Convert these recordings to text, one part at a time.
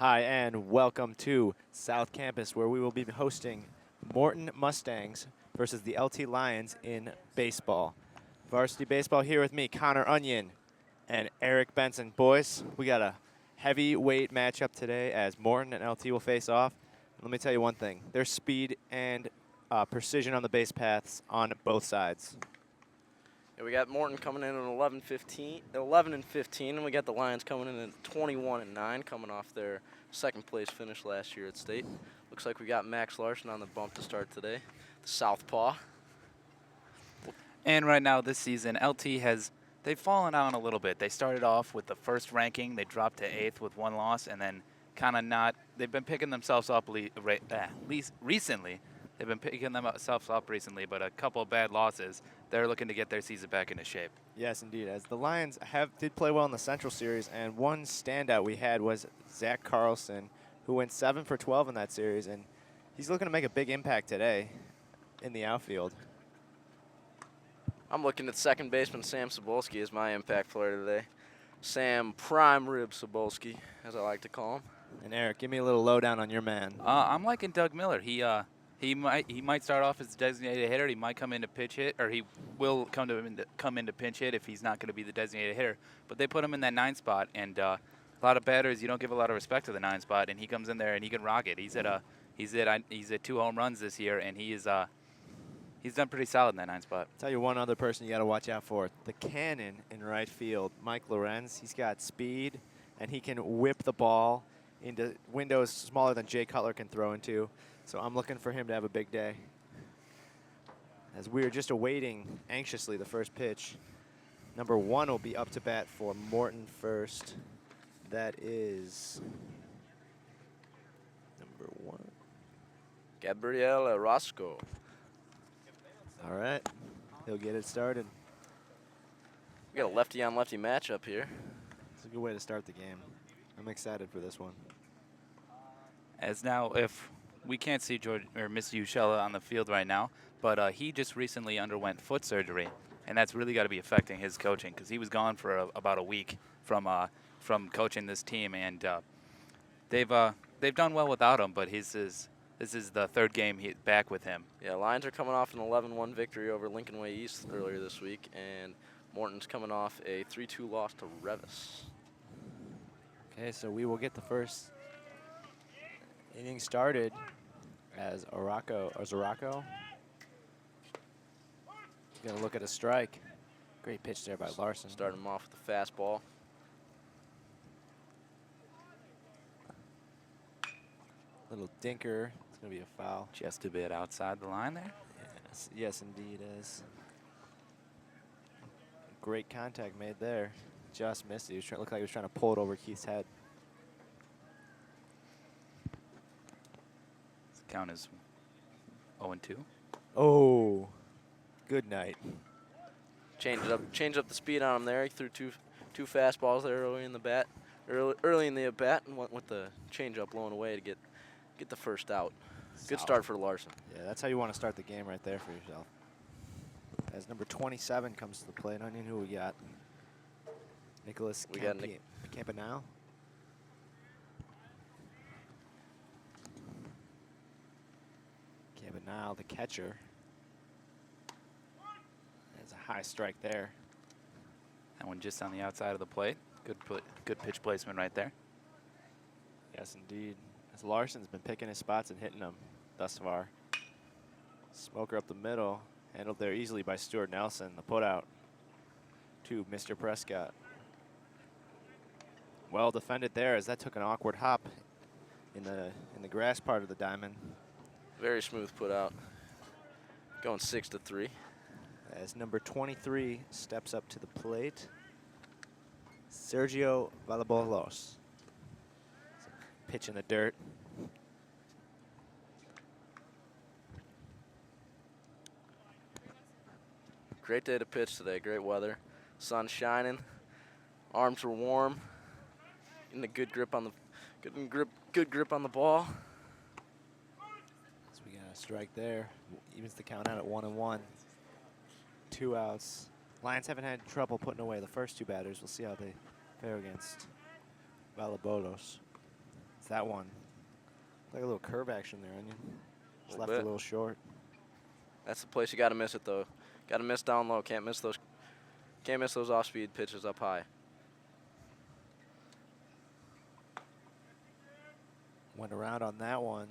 Hi, and welcome to South Campus, where we will be hosting Morton Mustangs versus the LT Lions in baseball. Varsity baseball here with me, Connor Onion and Eric Benson. Boys, we got a heavyweight matchup today as Morton and LT will face off. Let me tell you one thing, there's speed and precision on the base paths on both sides. Yeah, we got Morton coming in at 11 and 15, and we got the Lions coming in at 21 and 9, coming off their second place finish last year at state. Looks like we got Max Larson on the bump to start today, the southpaw. And right now this season, they've fallen down a little bit. They started off with the first ranking, they dropped to 8th with one loss, and then they've been picking themselves up recently. They've been picking themselves up recently, but a couple of bad losses. They're looking to get their season back into shape. Yes, indeed. As the Lions did play well in the Central Series, and one standout we had was Zach Carlson, who went 7 for 12 in that series, and he's looking to make a big impact today in the outfield. I'm looking at second baseman Sam Sobolski as my impact player today. Sam Prime Rib Sobolski, as I like to call him. And Eric, give me a little lowdown on your man. I'm liking Doug Miller. He might start off as a designated hitter. He might come into pitch hit, or he will come into pinch hit if he's not going to be the designated hitter. But they put him in that 9 spot, and a lot of batters, you don't give a lot of respect to the 9 spot, and he comes in there and he can rock it. He's at 2 home runs this year, and he's done pretty solid in that 9 spot. Tell you one other person you got to watch out for: the cannon in right field, Mike Lorenz. He's got speed, and he can whip the ball into windows smaller than Jay Cutler can throw into. So I'm looking for him to have a big day. As we're just awaiting anxiously the first pitch. Number 1 will be up to bat for Morton first. That is number 1. Gabriel Roscoe. All right, he'll get it started. We got a lefty-on-lefty matchup here. It's a good way to start the game. I'm excited for this one. As now, if we can't see Mr. Ushella on the field right now, but he just recently underwent foot surgery, and that's really got to be affecting his coaching because he was gone for about a week from coaching this team, and they've done well without him. But this is the 3rd game back with him. Yeah, Lions are coming off an 11-1 victory over Lincoln Way East earlier this week, and Morton's coming off a 3-2 loss to Revis. Okay, so we will get the first inning started as Zorako. He's gonna look at a strike. Great pitch there by Larson. Starting him off with the fastball. Little dinker. It's gonna be a foul. Just a bit outside the line there. Yes, indeed is. Great contact made there. Just missed it. Looked like he was trying to pull it over Keith's head. Count is 0-2. Oh, good night. Changed up the speed on him there. He threw two fastballs there early in the at bat, and went with the changeup blowing away to get the first out. Good start for Larson. Yeah, that's how you want to start the game right there for yourself. As number 27 comes to the plate, Onion, who we got? Nicholas Campanile. Campanile, the catcher. There's a high strike there. That one just on the outside of the plate. Good pitch placement right there. Yes, indeed. As Larson's been picking his spots and hitting them thus far. Smoker up the middle, handled there easily by Stuart Nelson. The put out to Mr. Prescott. Well defended there, as that took an awkward hop in the grass part of the diamond. Very smooth put out. Going 6-3. As number 23 steps up to the plate, Sergio Valabolos. Pitch in the dirt. Great day to pitch today. Great weather. Sun shining. Arms are warm. Getting a good grip on the ball. So we got a strike there. Evens the count out at 1-1. 2 outs. Lions haven't had trouble putting away the first 2 batters. We'll see how they fare against Valabolos. that one. Like a little curve action there, Onion. Just Little left bit. a little short. That's the place you got to miss it though. Got to miss down low. Can't miss those. Can't miss those off-speed pitches up high. Went around on that one.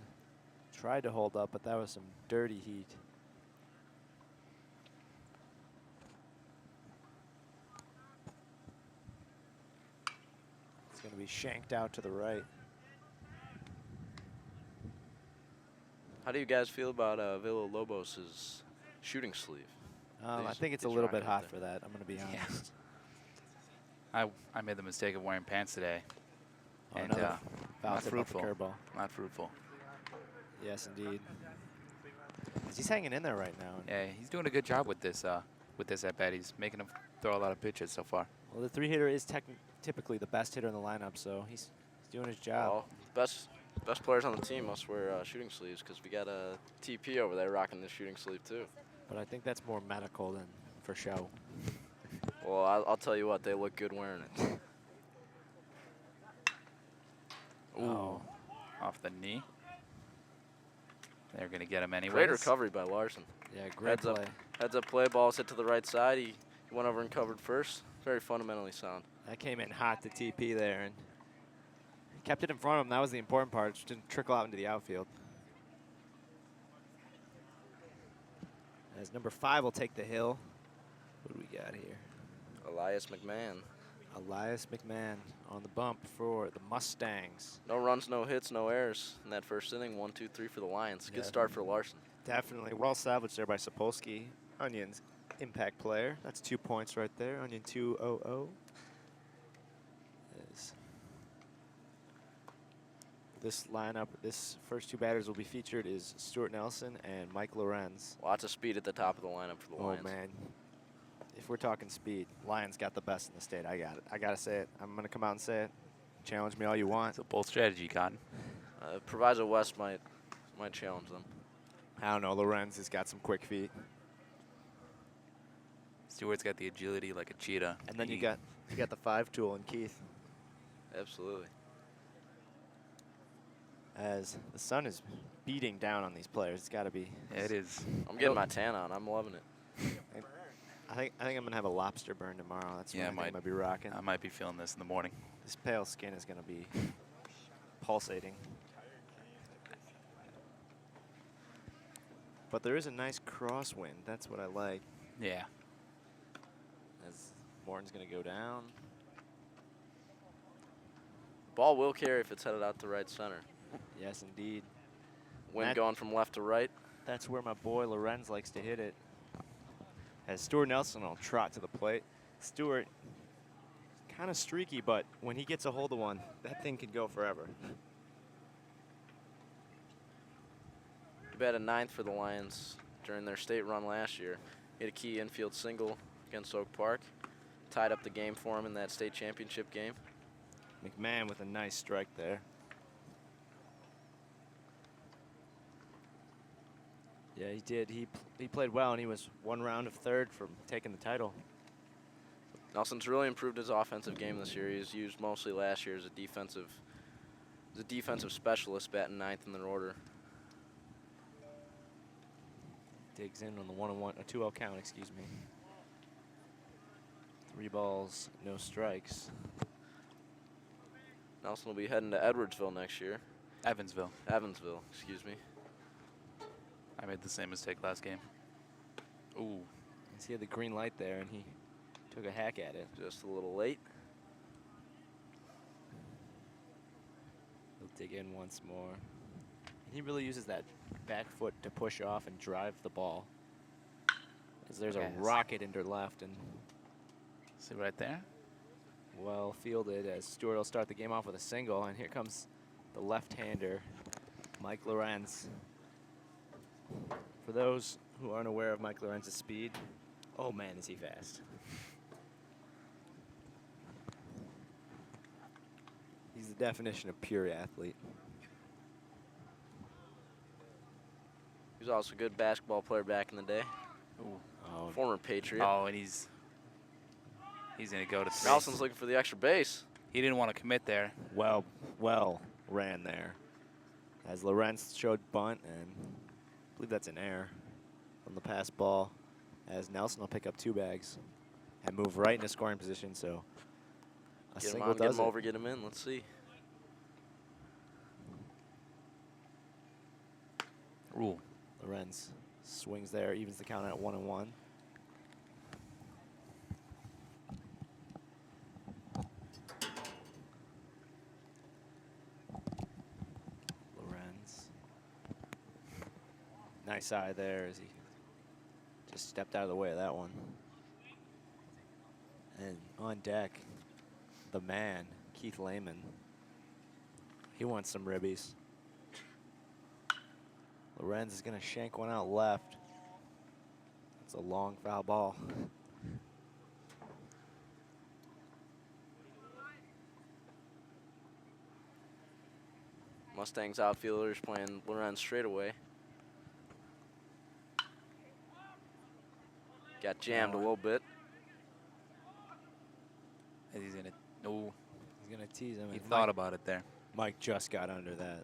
Tried to hold up, but that was some dirty heat. It's going to be shanked out to the right. How do you guys feel about Villalobos' shooting sleeve? I think it's a He's little bit rocking it hot there. for that. I'm going to be Yeah. honest. I made the mistake of wearing pants today. Oh, And another foul not tip off the fruitful. curveball. Not fruitful. Yes, indeed. He's hanging in there right now. Yeah, he's doing a good job with this at bat. He's making him throw a lot of pitches so far. Well, the 3-hitter is typically the best hitter in the lineup, so he's doing his job. Well, best players on the team must wear shooting sleeves because we got a TP over there rocking the shooting sleeve too. But I think that's more medical than for show. Well, I'll tell you what, they look good wearing it. Ooh, Oh. off the knee. They're going to get him anyway. Great recovery by Larson. Yeah, great play. Heads up play, ball's hit to the right side. He went over and covered first. Very fundamentally sound. That came in hot to TP there and kept it in front of him. That was the important part. It just didn't trickle out into the outfield. As number 5 will take the hill. What do we got here? Elias McMahon. Elias McMahon on the bump for the Mustangs. No runs, no hits, no errors in that first inning. 1, 2, 3 for the Lions. Good start for Larson. Definitely well salvaged there by Sapolsky. Onion's impact player. That's 2 points right there. Onion 2-0-0. This lineup, this first 2 batters will be featured is Stuart Nelson and Mike Lorenz. Lots of speed at the top of the lineup for the Lions. Oh, man. If we're talking speed, Lions got the best in the state. I got it. I got to say it. I'm going to come out and say it. Challenge me all you want. It's a bold strategy, Cotton. Proviso West might challenge them. I don't know. Lorenz has got some quick feet. Stewart's got the agility like a cheetah. And then you got the 5 tool in Keith. Absolutely. As the sun is beating down on these players, it's got to be. Yeah, it is. I'm getting my tan on. I'm loving it. I think I'm gonna have a lobster burn tomorrow. That's what Yeah, I think I'm gonna be rocking. I might be feeling this in the morning. This pale skin is gonna be pulsating. But there is a nice crosswind. That's what I like. Yeah. As Morton's gonna go down. Ball will carry if it's headed out to right center. Yes, indeed. Wind That- going from left to right. That's where my boy Lorenz likes to hit it. As Stuart Nelson will trot to the plate. Stuart, kind of streaky, but when he gets a hold of one, that thing can go forever. He batted 9th for the Lions during their state run last year. Hit a key infield single against Oak Park. Tied up the game for him in that state championship game. McMahon with a nice strike there. Yeah, he did. He played well, and he was 1 round of third from taking the title. Nelson's really improved his offensive game this year. He was used mostly last year as a defensive specialist, batting 9th in their order. Digs in on the 1-1, a 2-0 count, excuse me. 3 balls, no strikes. Nelson will be heading to Edwardsville next year. Evansville. Evansville, excuse me. I made the same mistake last game. Ooh. He had the green light there, and he took a hack at it. Just a little late. He'll dig in once more. And he really uses that back foot to push off and drive the ball. As there's Yes. a rocket into left, and See right there? well fielded as Stewart will start the game off with a single, and here comes the left-hander, Mike Lorenz. For those who aren't aware of Mike Lorenz's speed, oh man, is he fast. He's the definition of pure athlete. He was also a good basketball player back in the day. Ooh. Oh, Former Patriot. Oh, and he's going to go to 3. Nelson's looking for the extra base. He didn't want to commit there. well ran there. As Lorenz showed bunt, and I believe that's an error from the pass ball, as Nelson will pick up 2 bags and move right into scoring position, so a Get him single on, get does him it. over, get him in. Let's see. Rule. Lorenz swings there, evens the count at 1-1. Lorenz. Nice eye there as he just stepped out of the way of that one. And on deck, the man, Keith Lehman. He wants some ribbies. Lorenz is going to shank one out left. It's a long foul ball. Mustangs outfielders playing Lorenz straight away. Got jammed a little bit. As he's gonna. No, He's going to tease him. he and thought Mike, about it there. Mike just got under that.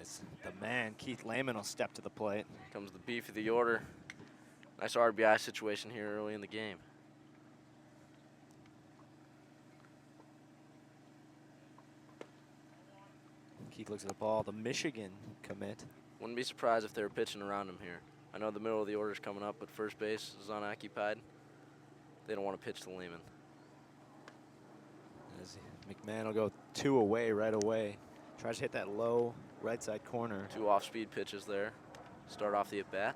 As the man, Keith Lehman, will step to the plate. Comes the beef of the order. Nice RBI situation here early in the game. Keith looks at the ball. The Michigan commit. Wouldn't be surprised if they were pitching around him here. I know the middle of the order is coming up, but first base is unoccupied. They don't want to pitch to Lehman. As McMahon will go 2 away right away. Tries to hit that low right side corner. 2 off-speed pitches there. Start off the at-bat.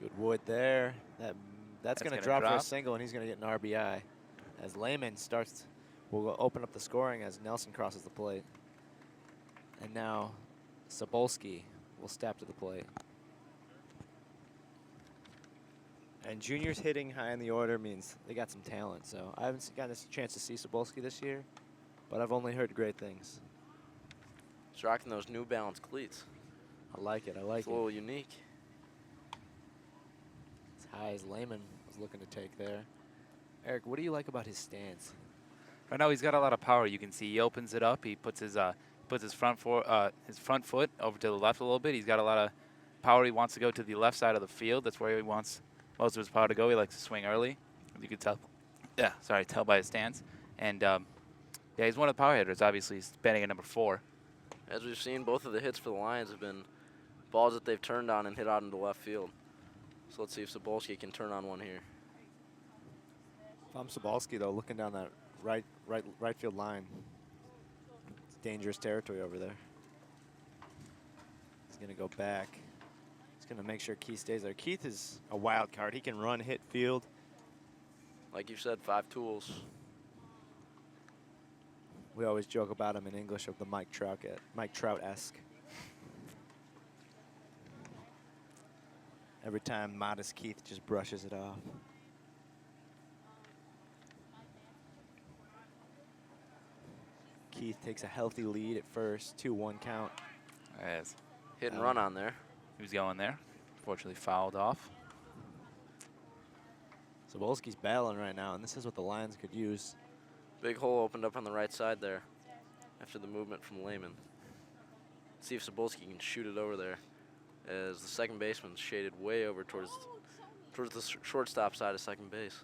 Good wood there. That's going to gonna drop for a drop. single, and he's going to get an RBI. As Lehman starts, will go open up the scoring as Nelson crosses the plate. And now Sobolski will step to the plate. And juniors hitting high in the order means they got some talent. So I haven't gotten a chance to see Sobolski this year, but I've only heard great things. He's rocking those New Balance cleats. I like it. I like It's a it. little unique. As high as Lehman was looking to take there. Eric, what do you like about his stance? Right now he's got a lot of power. You can see he opens it up. He puts his front foot over to the left a little bit. He's got a lot of power. He wants to go to the left side of the field. That's where he wants most of his power to go. He likes to swing early. You can tell. Yeah, sorry, tell by his stance. And yeah, he's one of the power hitters. Obviously, he's batting at number 4. As we've seen, both of the hits for the Lions have been balls that they've turned on and hit out into left field. So let's see if Sobolski can turn on one here. If I'm Sobolski, though, looking down that right field line, it's dangerous territory over there. He's going to go back. He's going to make sure Keith stays there. Keith is a wild card. He can run, hit field. Like you said, 5 tools. We always joke about him in English of the Mike Trout-esque. Every time modest Keith just brushes it off. Keith takes a healthy lead at first, 2-1 count. As Hit and run on there. he was going there. Fortunately, fouled off. Sobolski's battling right now, and this is what the Lions could use. Big hole opened up on the right side there after the movement from Lehman. See if Sobolski can shoot it over there as the second baseman's shaded way over towards the shortstop side of second base.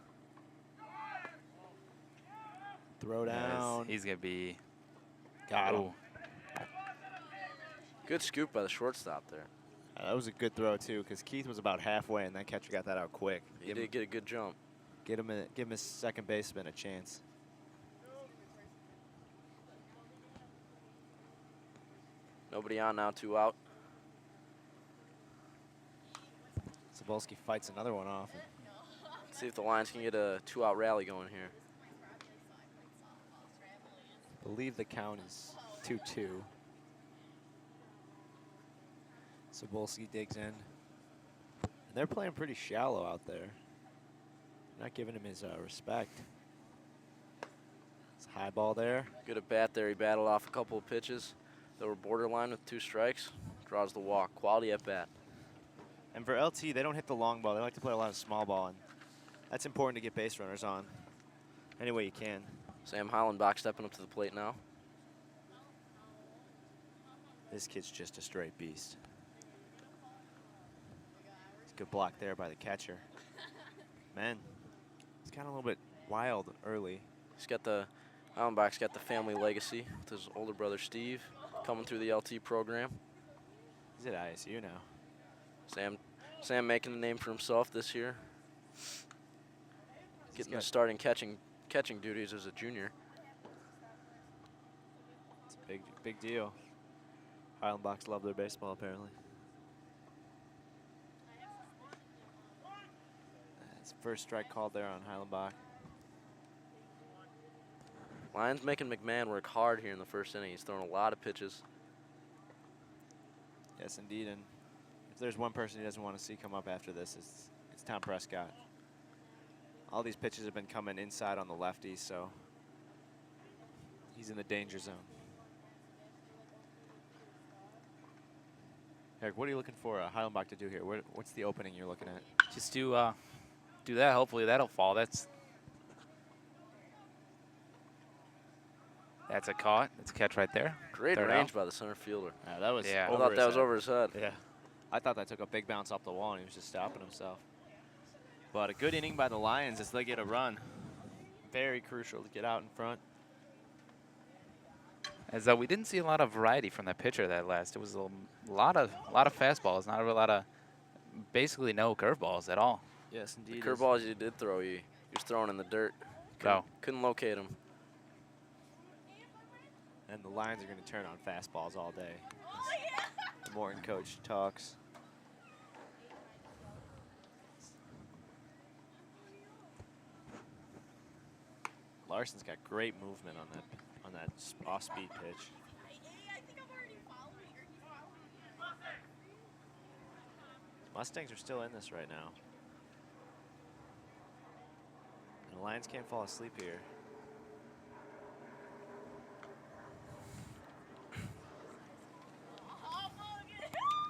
Throw down. He's going to be. Got him. Oh, Good scoop by the shortstop there. That was a good throw, too, because Keith was about halfway, and that catcher got that out quick. He did get a good jump. Give him his second baseman a chance. Nobody on now, 2 out. Sobolski fights another one off. Let's see if the Lions can get a 2-out rally going here. I believe the count is 2-2. Sobolski digs in. And they're playing pretty shallow out there. Not giving him his respect. It's a high ball there. Good at bat there. He battled off a couple of pitches that were borderline with 2 strikes. Draws the walk. Quality at bat. And for LT, they don't hit the long ball. They like to play a lot of small ball, and that's important to get base runners on any way you can. Sam Hollenbach stepping up to the plate now. This kid's just a straight beast. It's a good block there by the catcher. Man, he's kind of a little bit wild early. Hollenbach's got the family legacy with his older brother Steve coming through the LT program. He's at ISU now. Sam making a name for himself this year. Getting the starting catching duties as a junior. It's a big deal. Highlandbachs love their baseball, apparently. That's first strike called there on Highlandbach. Lions making McMahon work hard here in the first inning. He's throwing a lot of pitches. Yes, indeed. And if there's one person he doesn't want to see come up after this, it's Tom Prescott. All these pitches have been coming inside on the lefties, so he's in the danger zone. Eric, what are you looking for Highlandbach to do here? What's the opening you're looking at? Just do that. Hopefully that'll fall. That's a caught. That's a catch right there. Great Third range out. by the center fielder. Yeah, that was Yeah. I thought that was over his head. Yeah. I thought that took a big bounce off the wall, and he was just stopping himself. But a good inning by the Lions as they get a run. Very crucial to get out in front. As we didn't see a lot of variety from that pitcher that last. It was a lot of fastballs, not a lot of, basically no curveballs at all. Yes, The indeed. curveballs he did throw, he was throwing in the dirt. Couldn't locate him. And the Lions are going to turn on fastballs all day. The Morton coach talks. Larson's got great movement on that off-speed pitch. Mustangs are still in this right now. And the Lions can't fall asleep here.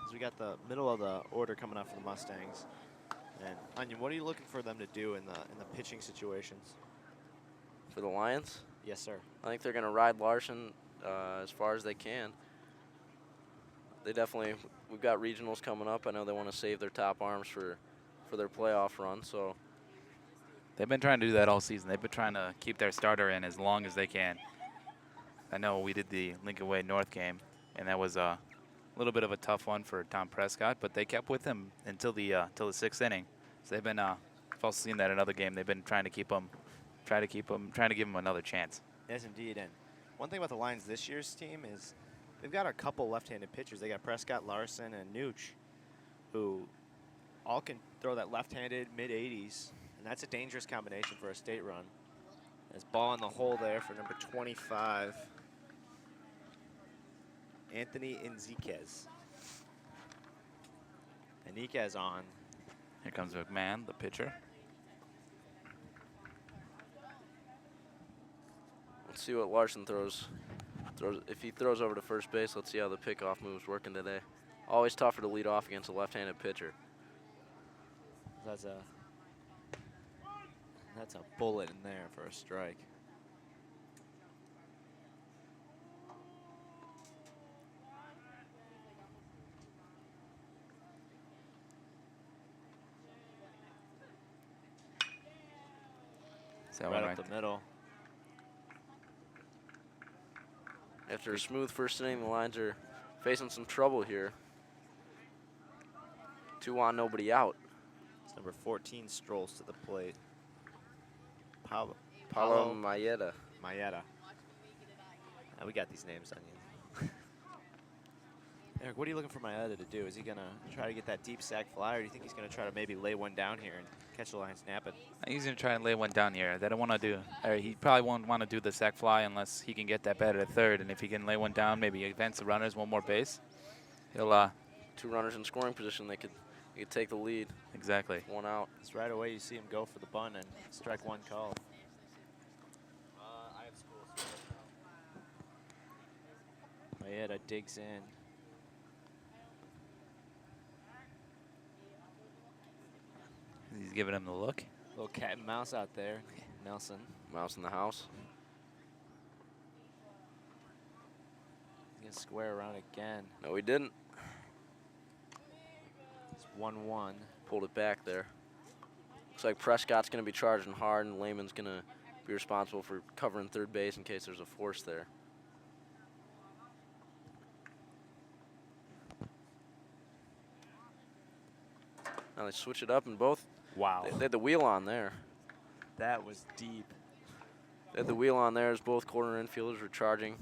As we got the middle of the order coming up for the Mustangs. And Onion, what are you looking for them to do in the pitching situations? For the Lions, Yes, sir. I think they're going to ride Larson as far as they can. We've got regionals coming up. I know they want to save their top arms for their playoff run. So They've been trying to do that all season. They've been trying to keep their starter in as long as they can. I know we did the Lincoln Way North game, and that was a little bit of a tough one for Tom Prescott, but they kept with him until the sixth inning. So they've been, I've also seen that in another game. They've been trying to give him another chance. Yes, indeed. And one thing about the Lions this year's team is they've got a couple left-handed pitchers. They got Prescott, Larson, and Nooch, who all can throw that left-handed mid-80s, and that's a dangerous combination for a state run. There's ball in the hole there for number 25, Anthony Enriquez. Enriquez on. Here comes McMahon, the pitcher. let's see what Larson throws. If he throws over to first base, let's see how the pickoff move's working today. Always tougher to lead off against a left-handed pitcher. That's a bullet in there for a strike. So Right right up the middle. After a smooth first inning, the Lions are facing some trouble here. 2 on, nobody out. It's number 14 strolls to the plate. Paulo Paulo Maeda. Maeda. We got these names on you. Eric, what are you looking for Maeda to do? Is he going to try to get that deep sack fly, or do you think he's going to try to maybe lay one down here and catch the Lions napping? He's going to try and lay one down here. They don't want to do, or he probably won't want to do the sac fly unless he can get that bat at third. And if he can lay one down, maybe advance the runners one more base, he'll 2 runners in scoring position. They could take the lead. exactly. 1 out. Just right away you see him go for the bunt and strike one called. Maeda digs in. giving him the look. Little cat and mouse out there. Nelson. Mouse in the house. He's going to square around again. No, he didn't. It's 1-1. Pulled it back there. Looks like Prescott's going to be charging hard, and Lehman's going to be responsible for covering third base in case there's a force there. Now they switch it up, and both. Wow. They had the wheel on there. That was deep. They had the wheel on there as both corner infielders were charging.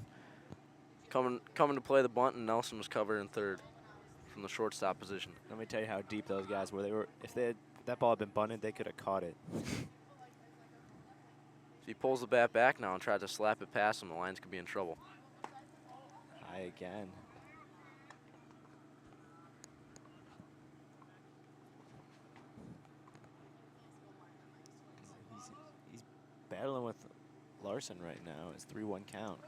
Coming to play the bunt, and Nelson was covered in third from the shortstop position. Let me tell you how deep those guys were. If that ball had been bunted, they could have caught it. If he pulls the bat back now and tries to slap it past him, the Lions could be in trouble. High again. He's battling with Larson right now. It's 3-1 count.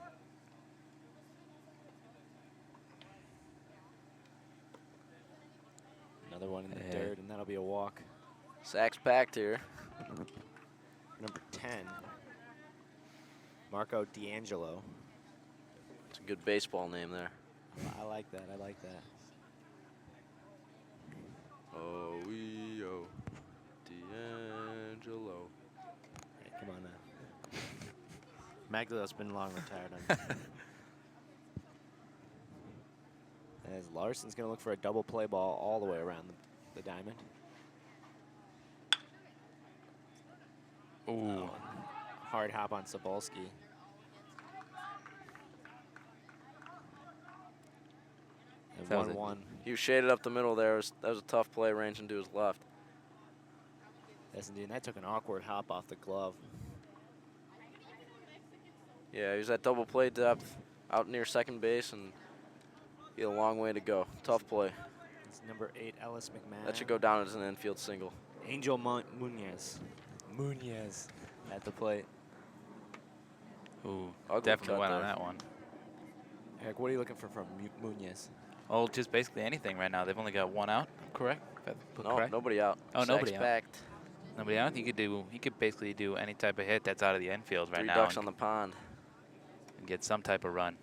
Another one in the dirt, and that'll be a walk. Sacks packed here. Number 10, Marco D'Angelo. It's a good baseball name there. I like that. I like that. Oh, D'Angelo. Hey, come on now. Magdale's been long retired. As Larson's going to look for a double play ball all the way around the diamond. Ooh. Hard hop on Sobolski. And That was 1-1. He was shaded up the middle there. That was a tough play, ranging to his left. Yes, indeed. And that took an awkward hop off the glove. Yeah, he was at double play depth out near second base, and he had a long way to go. Tough play. It's number 8, Ellis McMahon. That should go down as an infield single. Angel Munoz. Munoz at the plate. Ooh, Ugly definitely cut went on there. that one. Eric, what are you looking for from Munoz? Oh, just basically anything right now. They've only got one out, correct? No, correct? nobody out. Oh, Sacks nobody out. packed. Nobody out. He could basically do any type of hit that's out of the infield right 3 now ducks on the pond. and get some type of run.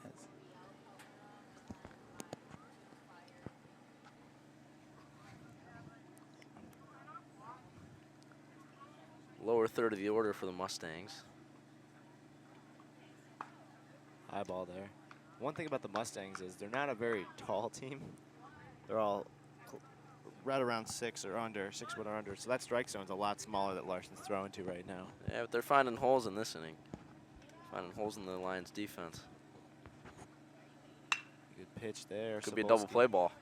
That's- Lower third of the order for the Mustangs. High ball there. One thing about the Mustangs is they're not a very tall team. They're all right around 6 or under, 6 foot or under. So that strike zone's a lot smaller that Larson's throwing to right now. Yeah, but they're finding holes in this inning. Finding holes in the Lions' defense. Good pitch there. Could be a double Sobolski. play ball.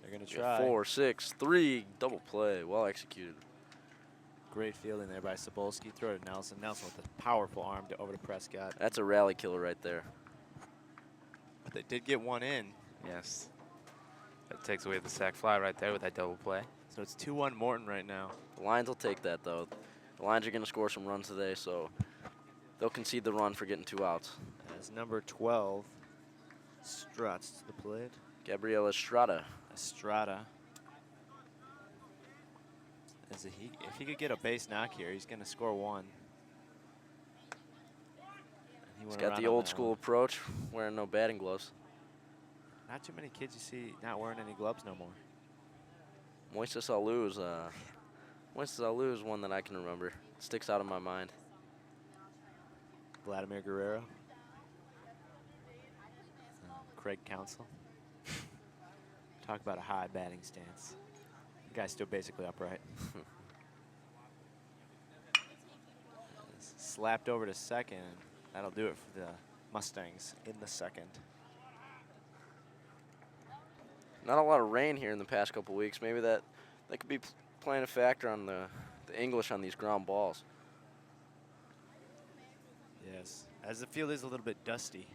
They're going to You got try. 4, 6, 3, double play. Well executed. Great fielding there by Sobolski. Throw to Nelson. Nelson with a powerful arm over to Prescott. That's a rally killer right there. But they did get one in. Yes. That takes away the sac fly right there with that double play. So it's 2-1 Morton right now. The Lions will take that, though. The Lions are going to score some runs today, so they'll concede the run for getting 2 outs. As number 12 struts to the plate. Gabriel Estrada. Estrada. If he could get a base knock here, he's going to score 1. He's got the old school approach, wearing no batting gloves. Not too many kids you see not wearing any gloves no more. Moises Alou is one that I can remember. Sticks out in my mind. Vladimir Guerrero. Craig Counsell. Talk about a high batting stance. The guy's still basically upright. Slapped over to second. That'll do it for the Mustangs in the second. Not a lot of rain here in the past couple weeks. Maybe that could be playing a factor on the English on these ground balls. Yes, as the field is a little bit dusty.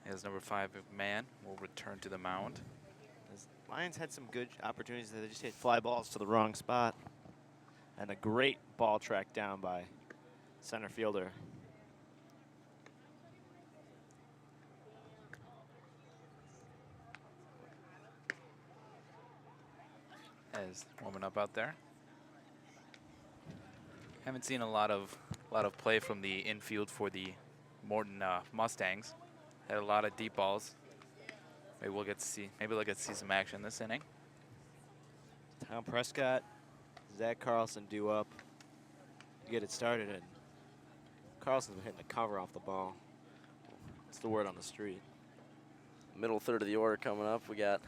As number 5 man will return to the mound. As Lions had some good opportunities. They just hit fly balls to the wrong spot. And a great ball track down by center fielder. as warming up out there. Haven't seen a lot of play from the infield for the Morton Mustangs. Had a lot of deep balls. Maybe we'll get to see. Maybe we'll get to see some action this inning. Tom Prescott, Zach Carlson due up to get it started, and Carlson's been hitting the cover off the ball. That's the word on the street. Middle third of the order coming up. We got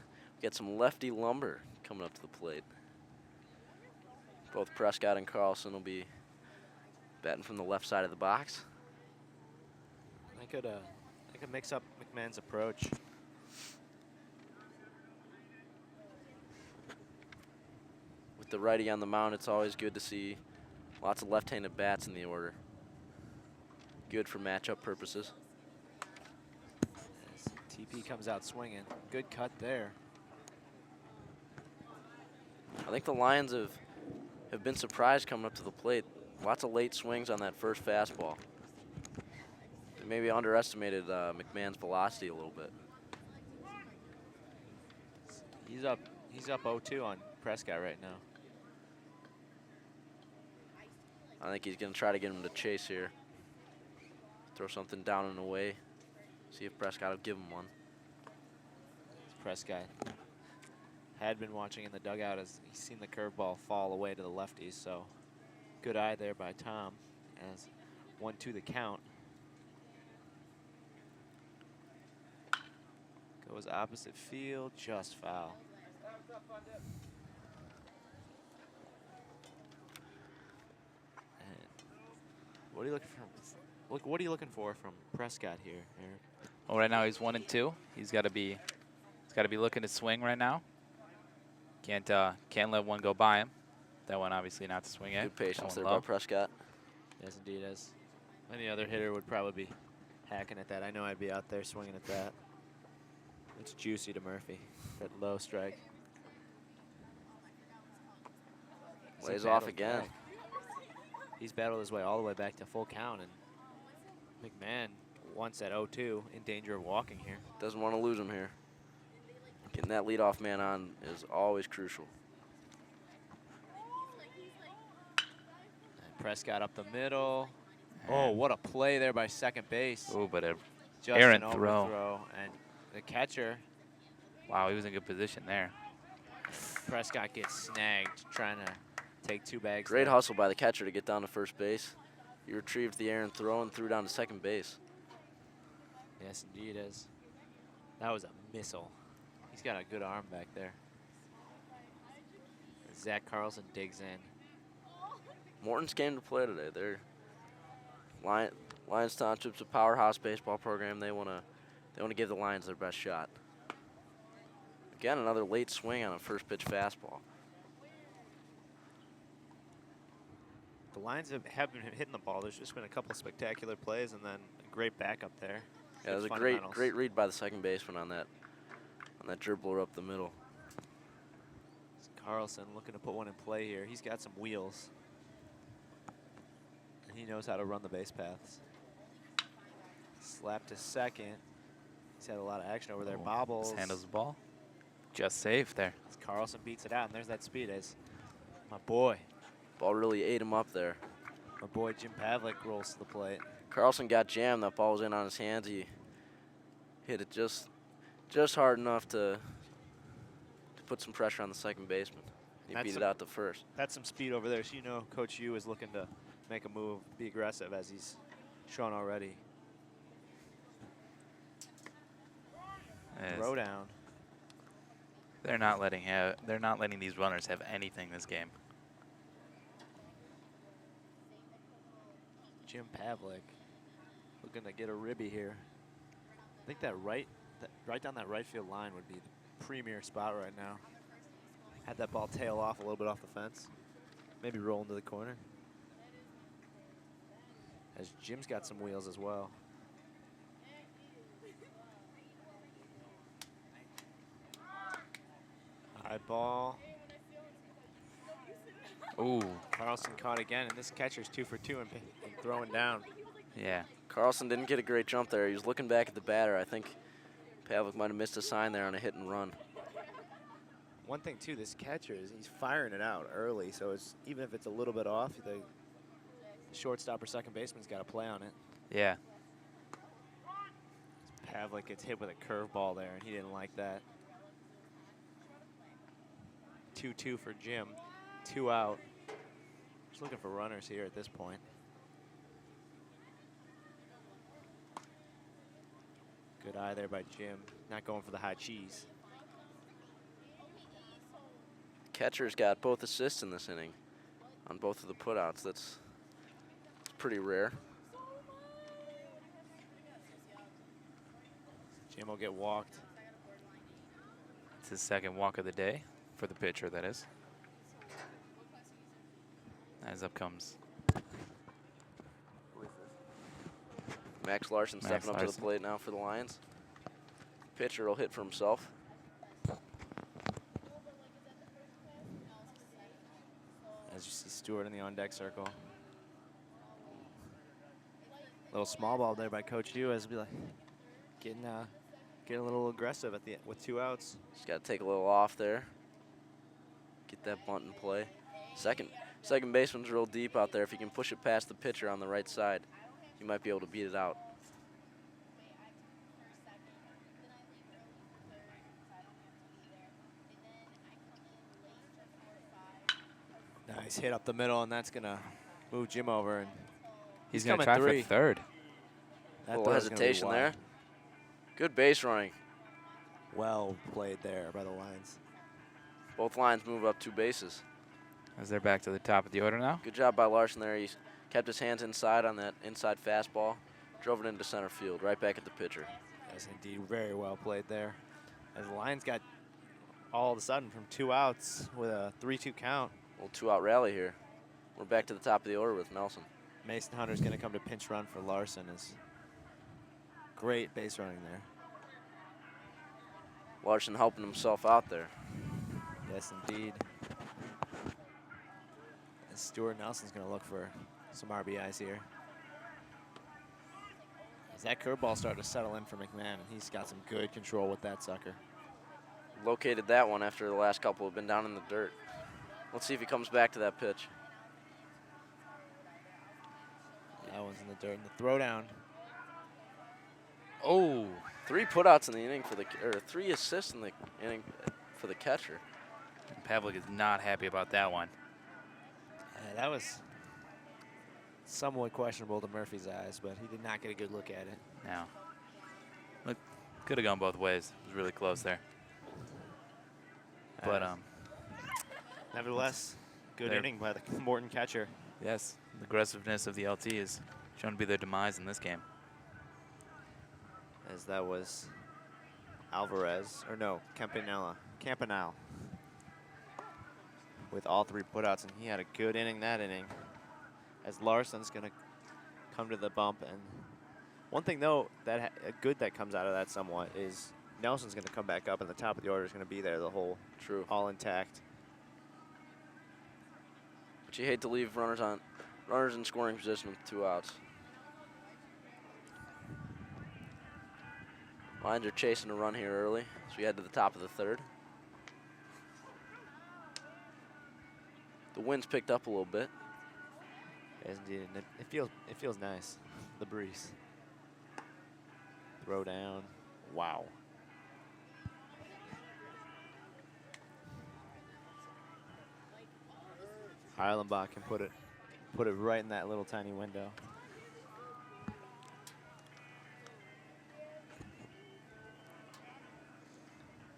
some lefty lumber coming up to the plate. Both Prescott and Carlson will be batting from the left side of the box. They could mix up McMahon's approach. With the righty on the mound, it's always good to see lots of left-handed bats in the order. Good for matchup purposes. As TP comes out swinging. Good cut there. I think the Lions have been surprised coming up to the plate. Lots of late swings on that first fastball. They maybe underestimated McMahon's velocity a little bit. He's up 0-2 on Prescott right now. I think he's going to try to get him to chase here. Throw something down and away. See if Prescott will give him one. Prescott had been watching in the dugout as he's seen the curveball fall away to the lefties, so good eye there by Tom as 1-2 the count. Goes opposite field, just foul. And what are you looking for? What are you looking for from Prescott here, Eric? Well, right now he's 1-2. He's got to be looking to swing right now. Can't let one go by him. That one obviously not to swing at. Good patience there by Prescott. Yes, indeed. As any other hitter would probably be hacking at that. I know I'd be out there swinging at that. It's juicy to Murphy, that low strike. Lays off again. Back. He's battled his way all the way back to full count, and McMahon, once at 0-2, in danger of walking here. Doesn't want to lose him here. Getting that leadoff man on is always crucial. And Prescott up the middle. Oh, what a play there by second base. Oh, but a Just errant an throw. overthrow, and the catcher, Wow, he was in good position there. Prescott gets snagged trying to take two bags. Great there. hustle by the catcher to get down to first base. He retrieved the errant throw and threw down to second base. Yes, indeed it is. That was a missile. He's got a good arm back there. Zach Carlson digs in. Morton's came to play today. They're Lions Township's a powerhouse baseball program. They want to give the Lions their best shot. Again, another late swing on a first pitch fastball. The Lions have been hitting the ball. There's just been a couple of spectacular plays and then a great backup there. Yeah, it was Good a fundamentals. great read by the second baseman on that dribbler up the middle. Carlson looking to put one in play here. He's got some wheels. And he knows how to run the base paths. Slap to second. He's had a lot of action over there. Bobbles. Just handles the ball. Just safe there. As Carlson beats it out, and there's that speed as my boy. Ball really ate him up there. My boy Jim Pavlik rolls to the plate. Carlson got jammed. That ball was in on his hands. He hit it just hard enough to put some pressure on the second baseman. He beat it out to first. That's some speed over there. So you know Coach Yu is looking to make a move, be aggressive as he's shown already. Throw down. They're not letting these runners have anything this game. Jim Pavlik looking to get a ribby here. I think that right down that right field line would be the premier spot right now. Had that ball tail off a little bit off the fence. Maybe roll into the corner. As Jim's got some wheels as well. High ball. Ooh. Carlson caught again, and this catcher's 2 for 2 and throwing down. Yeah. Carlson didn't get a great jump there. He was looking back at the batter. I think Pavlik might have missed a sign there on a hit and run. One thing too, this catcher is he's firing it out early, so it's even if it's a little bit off, the shortstop or second baseman's got to play on it. Yeah. Pavlik gets hit with a curveball there, and he didn't like that. 2-2 for Jim. 2 out. Just looking for runners here at this point. Good eye there by Jim. Not going for the high cheese. Catcher's got both assists in this inning on both of the putouts. That's pretty rare. Jim will get walked. It's his second walk of the day for the pitcher, that is. As up comes Max Larson stepping up to the plate now for the Lions. Pitcher will hit for himself. As you see Stewart in the on-deck circle. Little small ball there by Coach Hugh as be like getting a little aggressive at the with 2 outs. Just got to take a little off there. Get that bunt in play. Second baseman's real deep out there. If he can push it past the pitcher on the right side, he might be able to beat it out. Nice hit up the middle, and that's gonna move Jim over. And he's gonna try for third. A little hesitation there. Good base running. Well played there by the Lions. Both lines move up 2 bases. As they're back to the top of the order now. Good job by Larson there. He kept his hands inside on that inside fastball. Drove it into center field, right back at the pitcher. Yes, indeed. Very well played there. As the Lions got all of a sudden from 2 outs with a 3-2 count. A little 2-out rally here. We're back to the top of the order with Nelson. Mason Hunter's going to come to pinch run for Larson. Is great base running there. Larson helping himself out there. Yes, indeed. And Stuart Nelson's going to look for some RBIs here. As that curveball started to settle in for McMahon, and he's got some good control with that sucker. Located that one after the last couple have been down in the dirt. Let's see if he comes back to that pitch. That one's in the dirt. And the throwdown. Oh, 3 putouts in the inning for the, or 3 assists in the inning for the catcher. Pavlik is not happy about that one. That was somewhat questionable to Murphy's eyes, but he did not get a good look at it. No. Look, could have gone both ways. It was really close there. But nevertheless, good inning by the Morton catcher. Yes, the aggressiveness of the LT is shown to be their demise in this game. As that was Alvarez, or no, Campanella. With all 3 putouts, and he had a good inning that inning. As Larson's going to come to the bump, and one thing though that good that comes out of that somewhat is Nelson's going to come back up, and the top of the order is going to be there the whole, all intact. But you hate to leave runners in scoring position with 2 outs. Lions are chasing a run here early, so we head to the top of the 3rd. The wind's picked up a little bit. Yes, indeed. And it feels nice. The breeze. Throw down. Wow. Heilenbach can put it right in that little tiny window.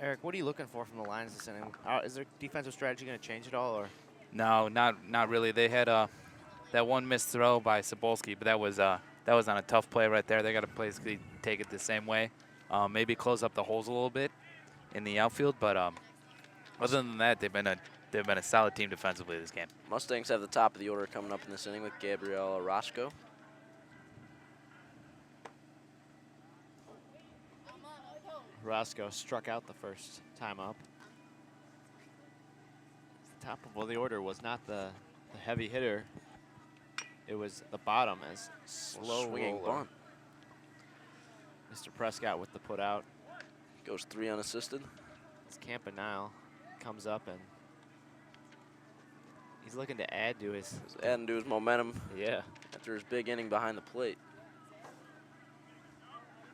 Eric, what are you looking for from the Lions this inning? Is their defensive strategy going to change at all, or? No, not really. They had that one missed throw by Sobolski, but that was on a tough play right there. They got to basically take it the same way. Maybe close up the holes a little bit in the outfield, but other than that, they've been a solid team defensively this game. Mustangs have the top of the order coming up in this inning with Gabriel Orozco. Roscoe struck out the first time up. The top of the order was not the heavy hitter. It was the bottom as slow swinging roller. bunt. Mr. Prescott with the put out. Goes 3 unassisted. It's Campanile comes up and he's looking to add to his. Adding to his momentum Yeah. after his big inning behind the plate.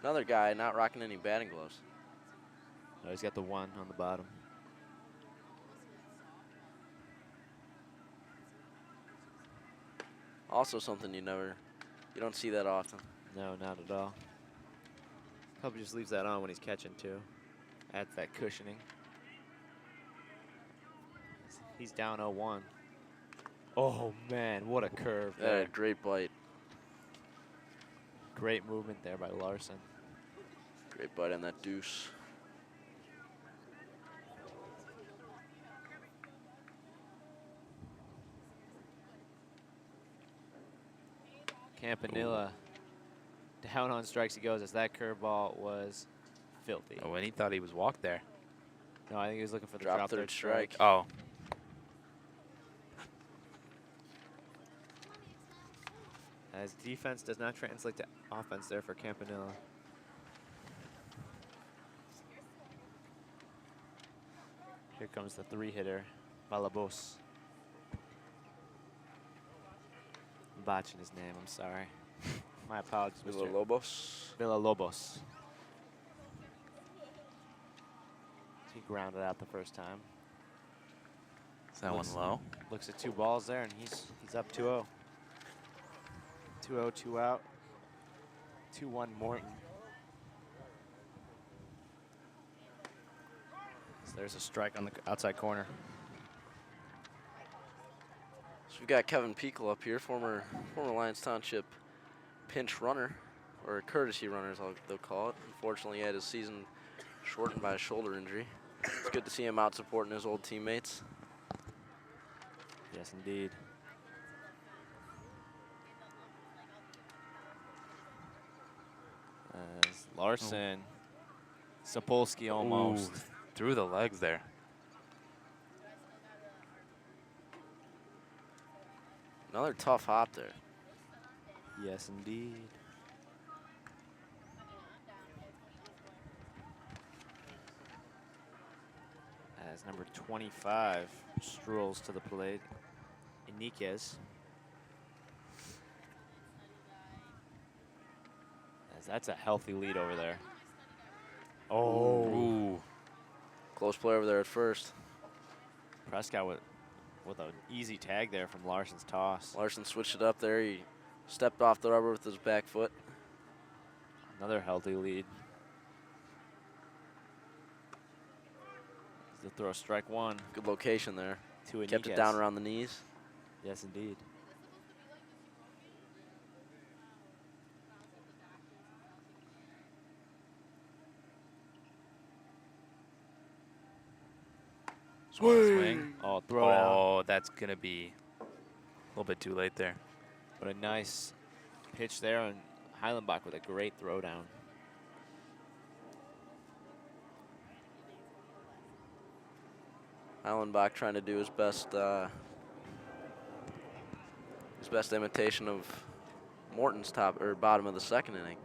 Another guy not rocking any batting gloves. Oh, he's got the 1 on the bottom. Also something you don't see that often. No, not at all. Probably just leaves that on when he's catching too. Adds that cushioning. He's down 0-1. Oh man, what a curve there. Great bite. Great movement there by Larson. Great bite on that deuce. Campanilla down on strikes he goes as that curveball was filthy. Oh, and he thought he was walked there. No, I think he was looking for the Drop drop third third strike. Oh. As defense does not translate to offense there for Campanilla. Here comes the 3-hitter, Villalobos. I'm botching his name, I'm sorry. My apologies, Mr. Villalobos. Villalobos. He grounded out the first time. Is that one low? Looks at 2 balls there, and he's up 2-0. 2-0, 2 out. 2-1 Morton. So there's a strike on the outside corner. So we've got Kevin Peekle up here, former Lions Township pinch runner, or courtesy runner as they'll call it. Unfortunately, he had his season shortened by a shoulder injury. It's good to see him out supporting his old teammates. Yes, indeed. As Larson, Sapolsky almost. Ooh, through the legs there. Another tough hop there. Yes, indeed. As number 25 strolls to the plate, Iniquez. As that's a healthy lead over there. Oh. Ooh. Close play over there at first. Prescott with an easy tag there from Larson's toss. Larson switched it up there. He stepped off the rubber with his back foot. Another healthy lead. He'll throw strike 1 Good location there. to Iniquez. Kept it down around the knees. Yes, indeed. Swing. Oh, throw down. Oh, that's going to be a little bit too late there. But a nice pitch there, and Heilenbach with a great throw down. Allenbach trying to do his best imitation of Morton's top or bottom of the second inning.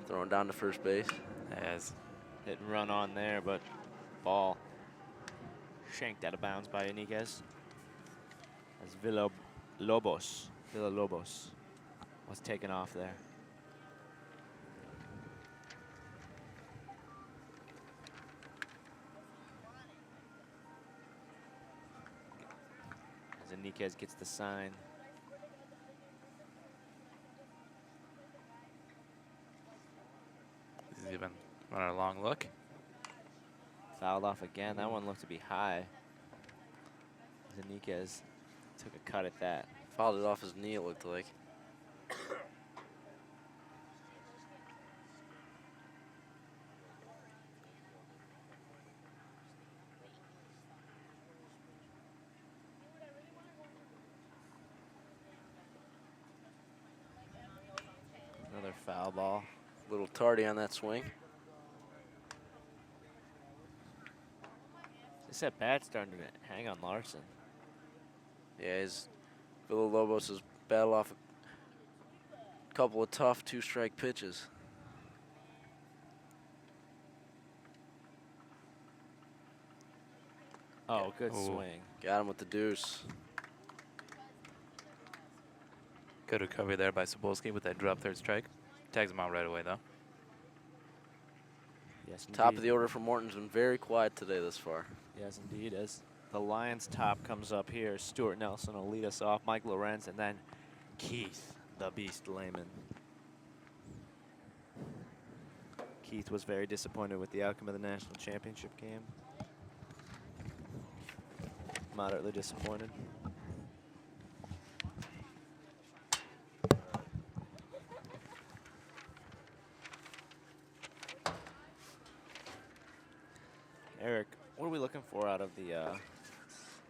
Throwing down to first base. As Hit and run on there, but ball shanked out of bounds by Iniquez. As Villalobos was taken off there. As Iniquez gets the sign. he's even running a long look. Fouled off again. That one looked to be high. As Iniquez took a cut at that. Fouled it off his knee, it looked like. Another foul ball. A little tardy on that swing. This at bat starting to hang on Larson. Yeah, Villalobos has battled off a couple of tough 2-strike pitches. Oh, good Ooh. swing. Got him with the deuce. Good recovery there by Sapolsky with that drop third strike. Tags him out right away, though. Yes, Top indeed. of the order for Morton's been very quiet today thus far. Yes, indeed. As the Lions top comes up here, Stuart Nelson will lead us off, Mike Lorenz, and then Keith, the Beast Lehman. Keith was very disappointed with the outcome of the national championship game. Moderately disappointed. Eric, what are we looking for out of the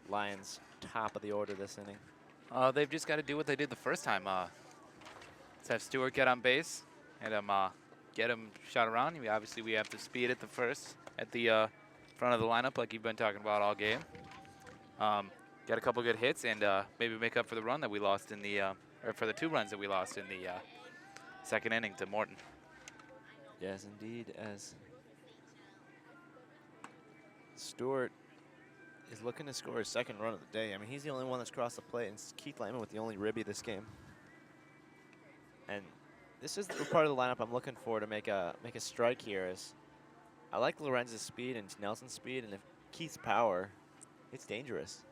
Lions top of the order this inning? They've just got to do what they did the first time. Let's have Stewart get on base and get him shot around. Obviously, we have to speed at the first, at the front of the lineup like you've been talking about all game. Get a couple good hits and maybe make up for the run that we lost in the, or for the 2 runs that we lost in the second inning to Morton. Yes, indeed, as Stewart is looking to score his second run of the day. I mean, he's the only one that's crossed the plate, and it's Keith Lehman with the only ribby this game. And this is the part of the lineup I'm looking for to make a strike here. Is I like Lorenz's speed and Nelson's speed, and if Keith's power, it's dangerous.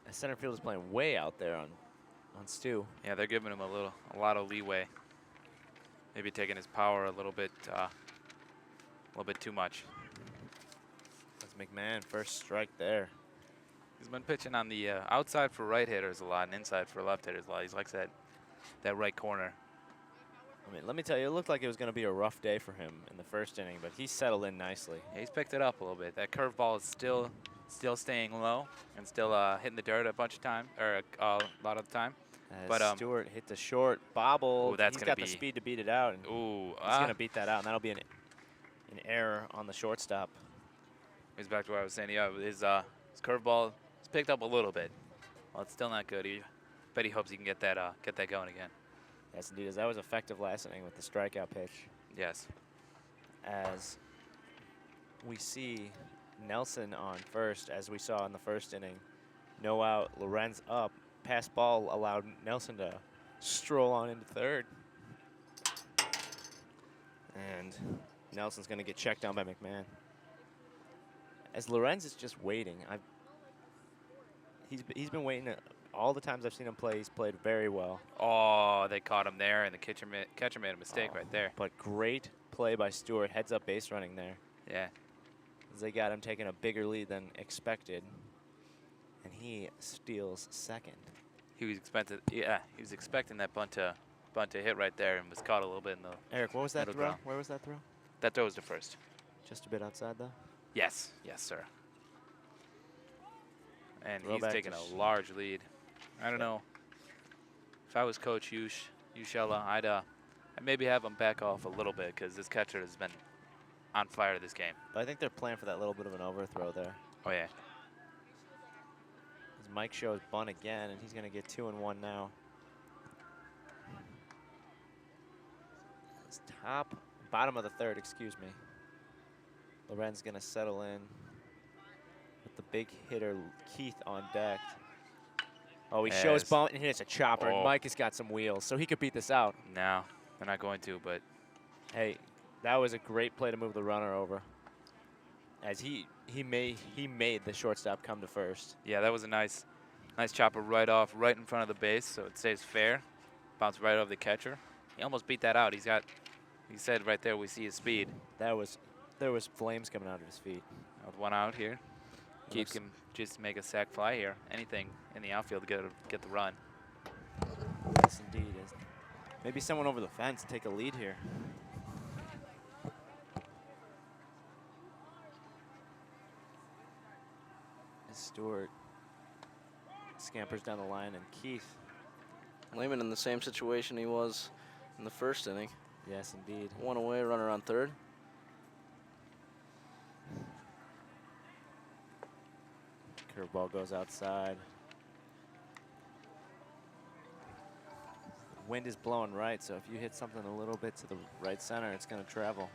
As center field is playing way out there on Stu. Yeah, they're giving him a lot of leeway. Maybe taking his power a little bit too much. That's McMahon, first strike there. He's been pitching on the outside for right hitters a lot and inside for left hitters a lot. He likes that right corner. I mean, let me tell you, it looked like it was going to be a rough day for him in the first inning, but he settled in nicely. Yeah, he's picked it up a little bit. That curveball is still staying low and still hitting the dirt a bunch of time, or a lot of the time. As But Stewart hit the short bobble. Ooh, that's he's gonna got the be- speed to beat it out. And Ooh, he's going to beat that out, and that'll be an error on the shortstop. he's back to what I was saying. Yeah, his curveball is picked up a little bit. Well, it's still not good. But he hopes he can get that going again. Yes, indeed, as that was effective last inning with the strikeout pitch. Yes. As we see Nelson on first, as we saw in the first inning. No out, Lorenz up. Pass ball allowed Nelson to stroll on into third. And Nelson's going to get checked down by McMahon. As Lorenz is just waiting. He's been waiting. All the times I've seen him play, he's played very well. Oh, they caught him there, and the catcher made a mistake right there. But great play by Stewart, heads up base running there. Yeah. As they got him taking a bigger lead than expected. And he steals second. He was expecting that bunt to hit right there and was caught a little bit in the Eric, what was that middle throw? ground. Where was that throw? That throw was to first. Just a bit outside, though? Yes, sir. And Throw he's back taking to a large lead. I don't know. If I was Coach Ushella, I'd maybe have him back off a little bit because this catcher has been on fire this game. But I think they're playing for that little bit of an overthrow there. Oh, yeah. As Mike shows bunt again, and he's going to get 2-1 now. It's bottom of the third, excuse me. Lorenz going to settle in with the big hitter Keith on deck. Oh, he shows bunt and hits a chopper, and Mike has got some wheels, so he could beat this out. No, they're not going to, but Hey, that was a great play to move the runner over. As he made the shortstop come to first. yeah, that was a nice chopper right in front of the base, so it stays fair. Bounced right over the catcher. He almost beat that out. He said right there we see his speed. There was flames coming out of his feet. With one out here. Keith can just make a sac fly here. Anything in the outfield to get the run. Yes, indeed. Maybe someone over the fence take a lead here. As Stewart scampers down the line, and Keith. Lehman in the same situation he was in the first inning. Yes, indeed. One away, runner on third. Curveball goes outside. Wind is blowing right, so if you hit something a little bit to the right center, it's going to travel.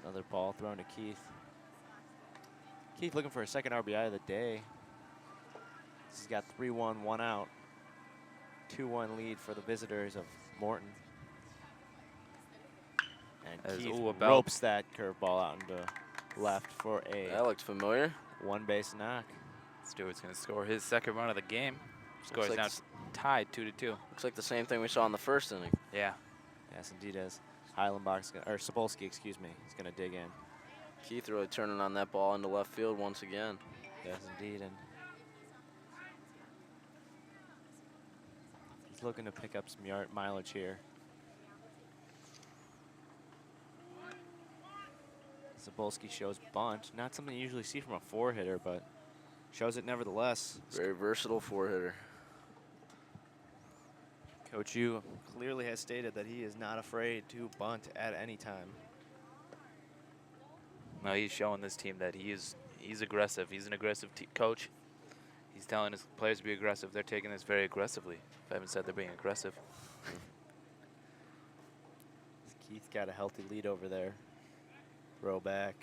Another ball thrown to Keith. Keith looking for a second RBI of the day. He's got 3-1, 1 out. 2-1 lead for the visitors of Morton. And Keith ropes that curveball out into left for a That looked familiar. one-base knock. Stewart's going to score his second run of the game. Score is like now tied 2-2. Looks like the same thing we saw in the first inning. Yeah. Yes, indeed is. Heilenbach's gonna, or Sapolsky, excuse me, he's going to dig in. Keith really turning on that ball into left field once again. Yes, indeed. And he's looking to pick up some mileage here. Sapolsky shows bunt. Not something you usually see from a four-hitter, but shows it nevertheless. Very versatile four-hitter. Coach Yu clearly has stated that he is not afraid to bunt at any time. No, he's showing this team that he's aggressive. He's an aggressive coach. He's telling his players to be aggressive. They're taking this very aggressively. If I haven't said they're being aggressive. Keith got a healthy lead over there. Throw back.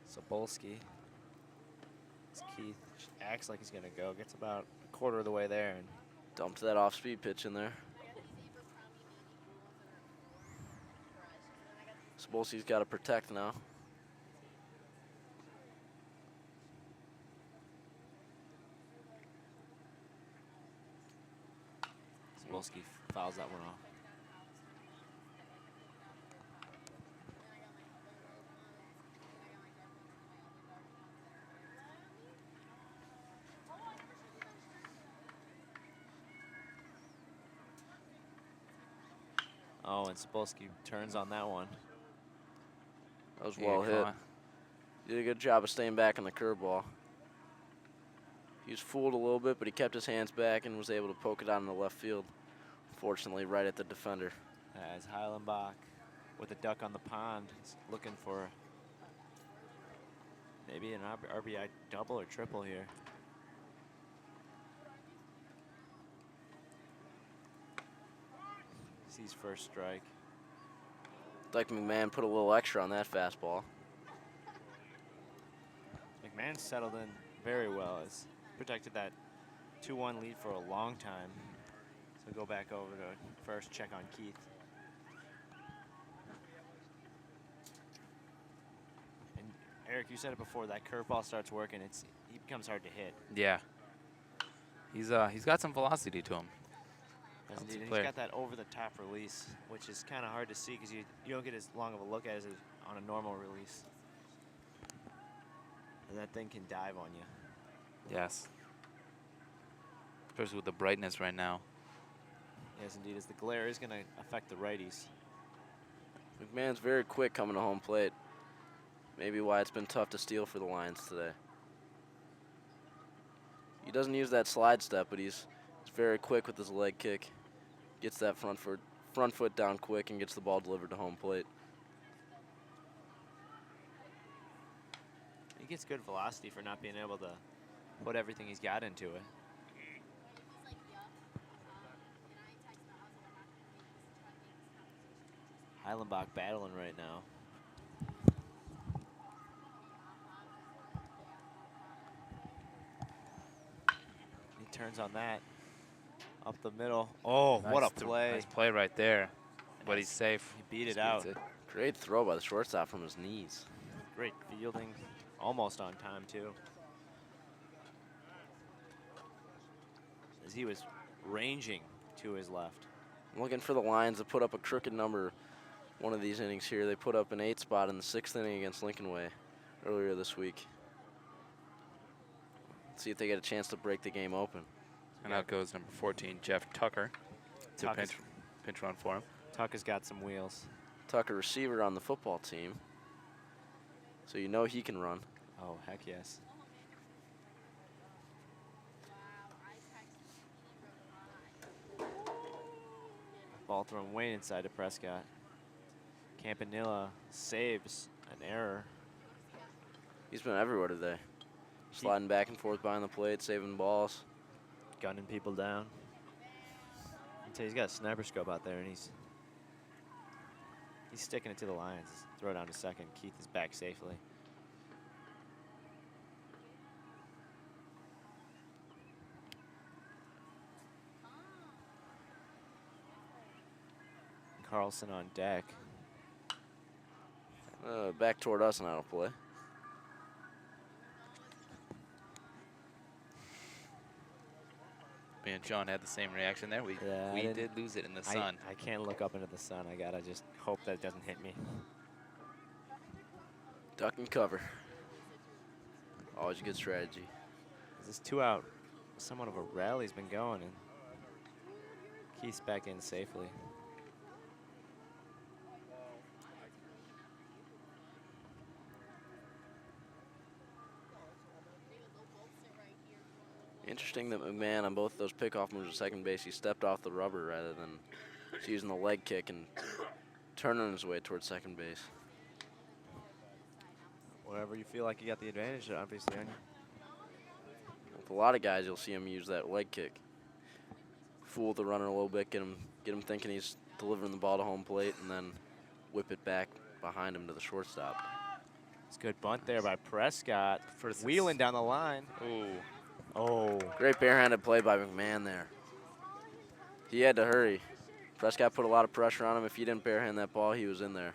Sapolsky. Keith acts like he's going to go. Gets about a quarter of the way there. And dumped that off-speed pitch in there. Sapolsky's got to protect now. Sapolsky fouls that one off. Oh, and Sapolsky turns on that one. That was well hit. Did a good job of staying back on the curveball. He was fooled a little bit, but he kept his hands back and was able to poke it out in the left field. Fortunately, right at the defender. As Heilenbach with a duck on the pond, he's looking for maybe an RBI double or triple here. Sees first strike. Like McMahon put a little extra on that fastball. McMahon settled in very well. Has protected that 2-1 lead for a long time. So go back over to first, check on Keith. And Eric, you said it before, that curveball starts working, he becomes hard to hit. Yeah. He's got some velocity to him. Yes, indeed. He's got that over-the-top release, which is kind of hard to see because you don't get as long of a look at it as on a normal release. And that thing can dive on you. Yes. Especially with the brightness right now. Yes, indeed, as the glare is going to affect the righties. McMahon's very quick coming to home plate. Maybe why it's been tough to steal for the Lions today. He doesn't use that slide step, but he's very quick with his leg kick. Gets that front foot down quick and gets the ball delivered to home plate. He gets good velocity for not being able to put everything he's got into it. Heilenbach battling right now. He turns on that. Up the middle. Oh, Nice what a play. Nice play right there. But he's safe. He beat it out. Great throw by the shortstop from his knees. Great fielding. Almost on time, too. As he was ranging to his left. I'm looking for the Lions to put up a crooked number one of these innings here. They put up an 8 spot in the 6th inning against Lincoln Way earlier this week. Let's see if they get a chance to break the game open. And out goes number 14, Jeff Tucker, to pinch run for him. Tucker's got some wheels. Tucker, receiver on the football team, so you know he can run. Oh, heck yes. Ball thrown way inside to Prescott. Campanilla saves an error. He's been everywhere today. Sliding back and forth behind the plate, saving balls. gunning people down. He's got a sniper scope out there, and he's sticking it to the Lions. Throw down to second. Keith is back safely. Carlson on deck. Back toward us and out of play. Me and Sean had the same reaction there. We did lose it in the sun. I can't look up into the sun. I gotta just hope that it doesn't hit me. Duck and cover. Always a good strategy. This 2-out, somewhat of a rally's been going, and Keith's back in safely. Interesting that McMahon on both those pickoff moves at second base, he stepped off the rubber rather than using the leg kick and turning his way towards second base. Wherever you feel like you got the advantage, obviously, on you. With a lot of guys, you'll see him use that leg kick. Fool the runner a little bit, get him thinking he's delivering the ball to home plate, and then whip it back behind him to the shortstop. It's a good bunt there by Prescott. Wheeling down the line. Ooh. Oh. Great barehanded play by McMahon there. He had to hurry. Prescott put a lot of pressure on him. If he didn't barehand that ball, he was in there.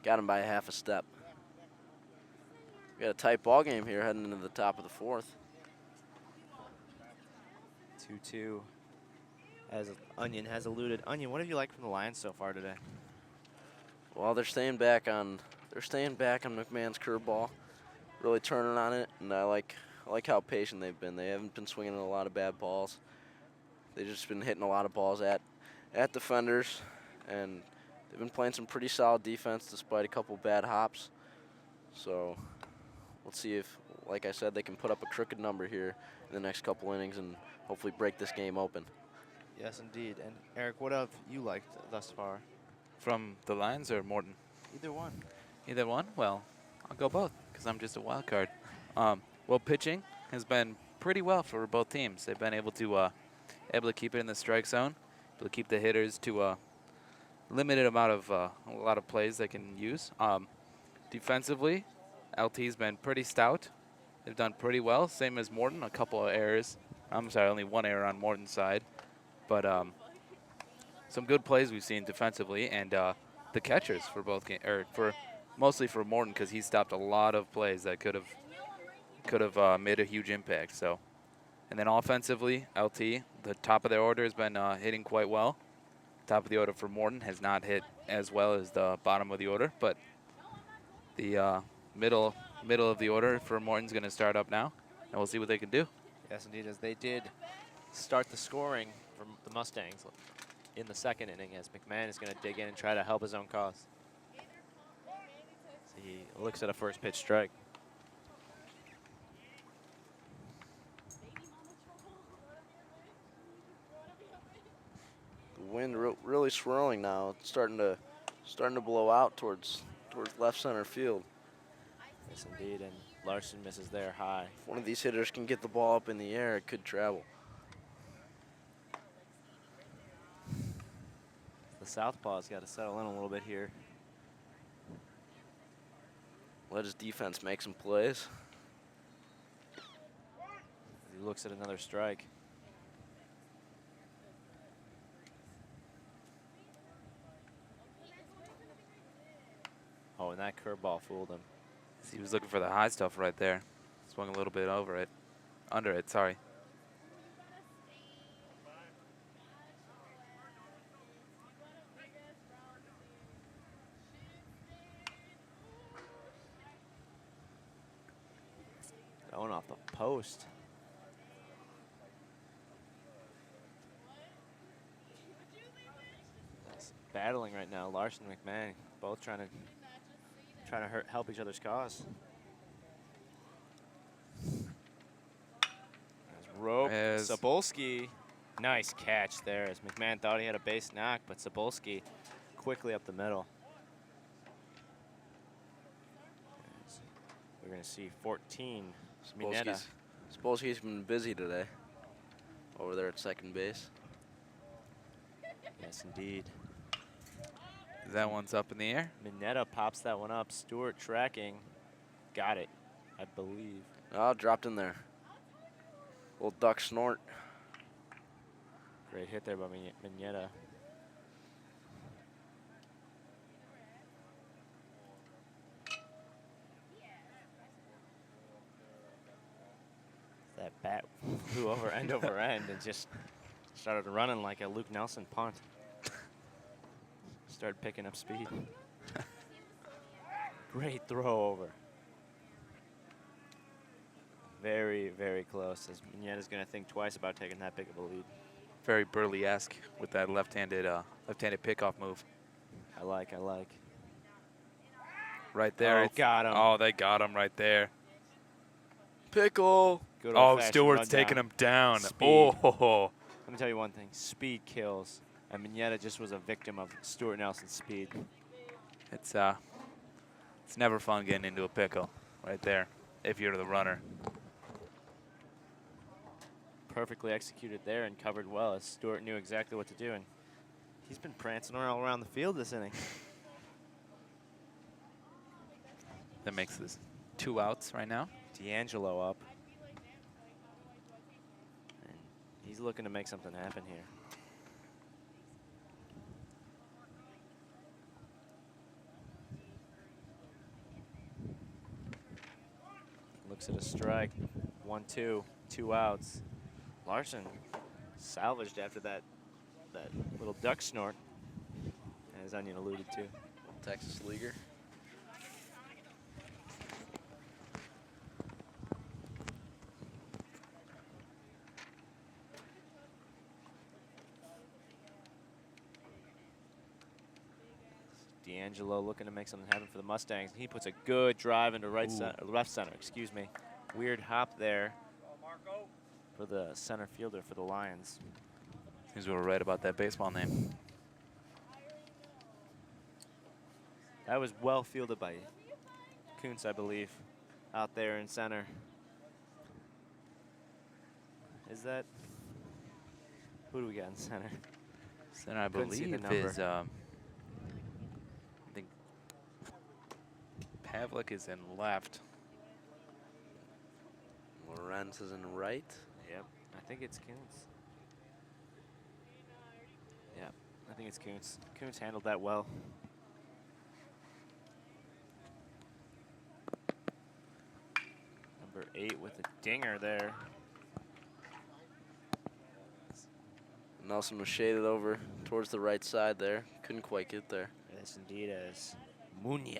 Got him by a half a step. We got a tight ball game here heading into the top of the fourth. 2-2. As Onion has alluded. Onion, what have you liked from the Lions so far today? Well, they're staying back on McMahon's curveball, really turning on it, and I like how patient they've been. They haven't been swinging a lot of bad balls. They've just been hitting a lot of balls at defenders, and they've been playing some pretty solid defense despite a couple bad hops. So let's see if, like I said, they can put up a crooked number here in the next couple innings and hopefully break this game open. Yes, indeed. And Eric, what have you liked thus far? From the Lions or Morton? Either one. Either one? Well, I'll go both because I'm just a wild card. Well, pitching has been pretty well for both teams. They've been able to keep it in the strike zone, able to keep the hitters to a limited amount of a lot of plays they can use. Defensively, LT's been pretty stout. They've done pretty well, same as Morton. A couple of errors. I'm sorry, only one error on Morton's side, but some good plays we've seen defensively, and the catchers for both games, or for mostly for Morton, because he stopped a lot of plays that could have made a huge impact. So, and then offensively, LT, the top of their order has been hitting quite well. Top of the order for Morton has not hit as well as the bottom of the order, but the middle of the order for Morton's going to start up now, and we'll see what they can do. Yes, indeed, as they did start the scoring from the Mustangs in the second inning, as McMahon is going to dig in and try to help his own cause. So he looks at a first pitch strike. The wind really swirling now. It's starting to blow out towards left center field. Yes, indeed, and Larson misses there high. If one of these hitters can get the ball up in the air, it could travel. The southpaw's got to settle in a little bit here. Let his defense make some plays. He looks at another strike. Oh, and that curveball fooled him. He was looking for the high stuff right there. Swung a little bit under it, sorry. Going off the post. It's battling right now, Larson and McMahon, both trying to help each other's cause. There's Rope, Cebulski. Nice catch there, as McMahon thought he had a base knock, but Cebulski quickly up the middle. We're going to see 14. Mineta. Cebulski's been busy today. over there at second base. Yes, indeed. That one's up in the air. Mineta pops that one up. Stewart tracking. Got it, I believe. Oh, dropped in there. Little duck snort. Great hit there by Mineta. That bat flew over end and just started running like a Luke Nelson punt. Started picking up speed. Great throw over. Very, very close, as Mineta's going to think twice about taking that big of a lead. Very Burley-esque with that left-handed pickoff move. I like. Right there. Oh, got him. Oh, they got him right there. Pickle. Good Oh, old-fashioned Stewart's rundown. taking him down. Speed. Oh. Let me tell you one thing. Speed kills. And Mineta just was a victim of Stuart Nelson's speed. It's never fun getting into a pickle right there if you're the runner. Perfectly executed there and covered well, as Stewart knew exactly what to do. And he's been prancing all around the field this inning. That makes this 2 outs right now. D'Angelo up. And he's looking to make something happen here. Looks at a strike. 1-2, 2 outs. Larson salvaged after that little duck snort, as Onion alluded to. Texas leaguer. D'Angelo looking to make something happen for the Mustangs. He puts a good drive into left center, excuse me. Weird hop there for the center fielder for the Lions. He's what we're right about that baseball name. That was well fielded by Kuntz, I believe, out there in center. Is that, who do we got in center? Center, I Couldn't see the believe, is number. I think Pavlik is in left. Lorenz is in right. Yep, I think it's Kuntz. Yep, I think it's Kuntz. Kuntz handled that well. Number 8 with a dinger there. Nelson was shaded over towards the right side there. Couldn't quite get there. Yes, indeed, as Munoz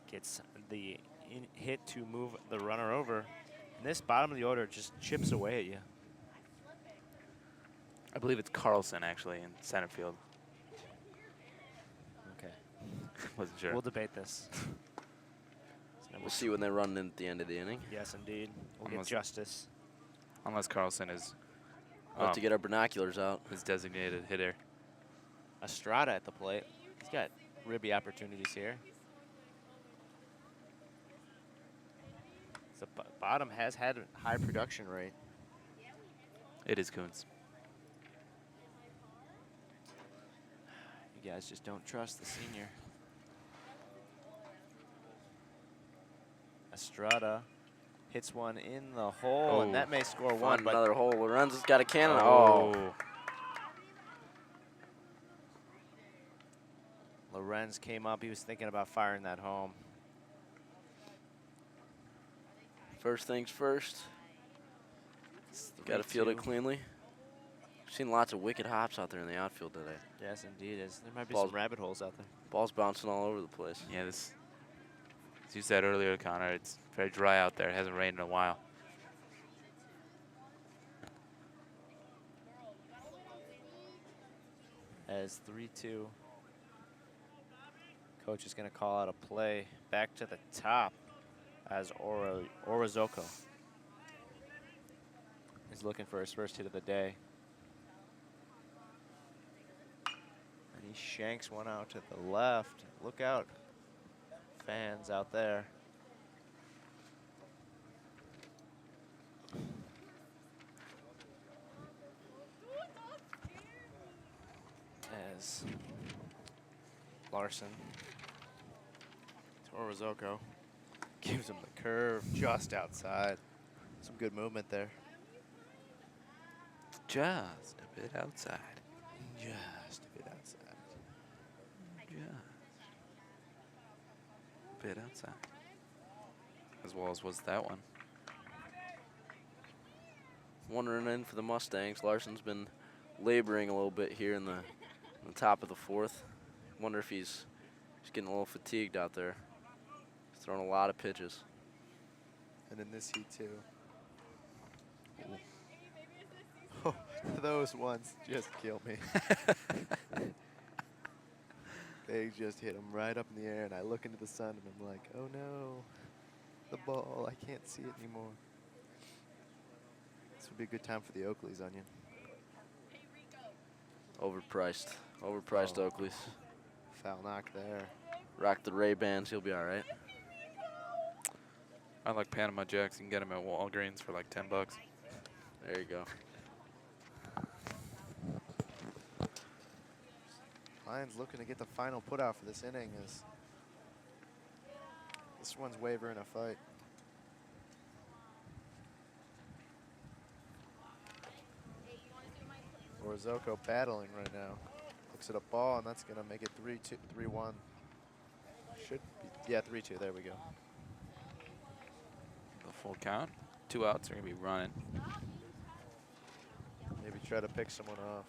gets the hit to move the runner over. And this bottom of the order just chips away at you. I believe it's Carlson, actually, in center field. Okay, Wasn't sure. we'll debate this. We'll see when they run in at the end of the inning. Yes, indeed. We'll get Almost. justice. Unless Carlson is We'll have to get our binoculars out. his designated hitter. Estrada at the plate. He's got ribby opportunities here. The bottom has had a high production rate. It is Kuntz. You guys just don't trust the senior. Estrada hits one in the hole, and that may score one. Find But another hole. Lorenz has got a cannon. Oh. Lorenz came up. He was thinking about firing that home. First things first. It's Got to field it 3-2. cleanly. Seen lots of wicked hops out there in the outfield today. Yes, indeed. There might be Balls- some rabbit holes out there. Ball's bouncing all over the place. Yeah, this, as you said earlier, Connor, it's very dry out there. It hasn't rained in a while. As 3-2. Coach is going to call out a play back to the top as Orozco is looking for his first hit of the day. And he shanks one out to the left. Look out, fans out there. is Larson. Torozoko gives him the curve just outside. Some good movement there. Just a bit outside. Just a bit outside. Just a bit outside. As well as was that one. One run in for the Mustangs. Larson's been laboring a little bit here in the top of the fourth. Wonder if he's getting a little fatigued out there. He's throwing a lot of pitches. And in this heat too. Oh, those ones just kill me. They just hit him right up in the air, and I look into the sun, and I'm like, oh no, the ball, I can't see it anymore. This would be a good time for the Oakleys, Onion. Overpriced Oh. Oakleys. Foul knock there. Rock the Ray-Bans, he'll be all right. I like Panama Jacks. You can get them at Walgreens for like $10. There you go. Lions looking to get the final put out for this inning as this one's wavering a fight. Orozco battling right now. Looks at a ball, and that's going to make it 3-1. Should be, yeah, 3-2. There we go. The full count. 2 outs are going to be running. Maybe try to pick someone off.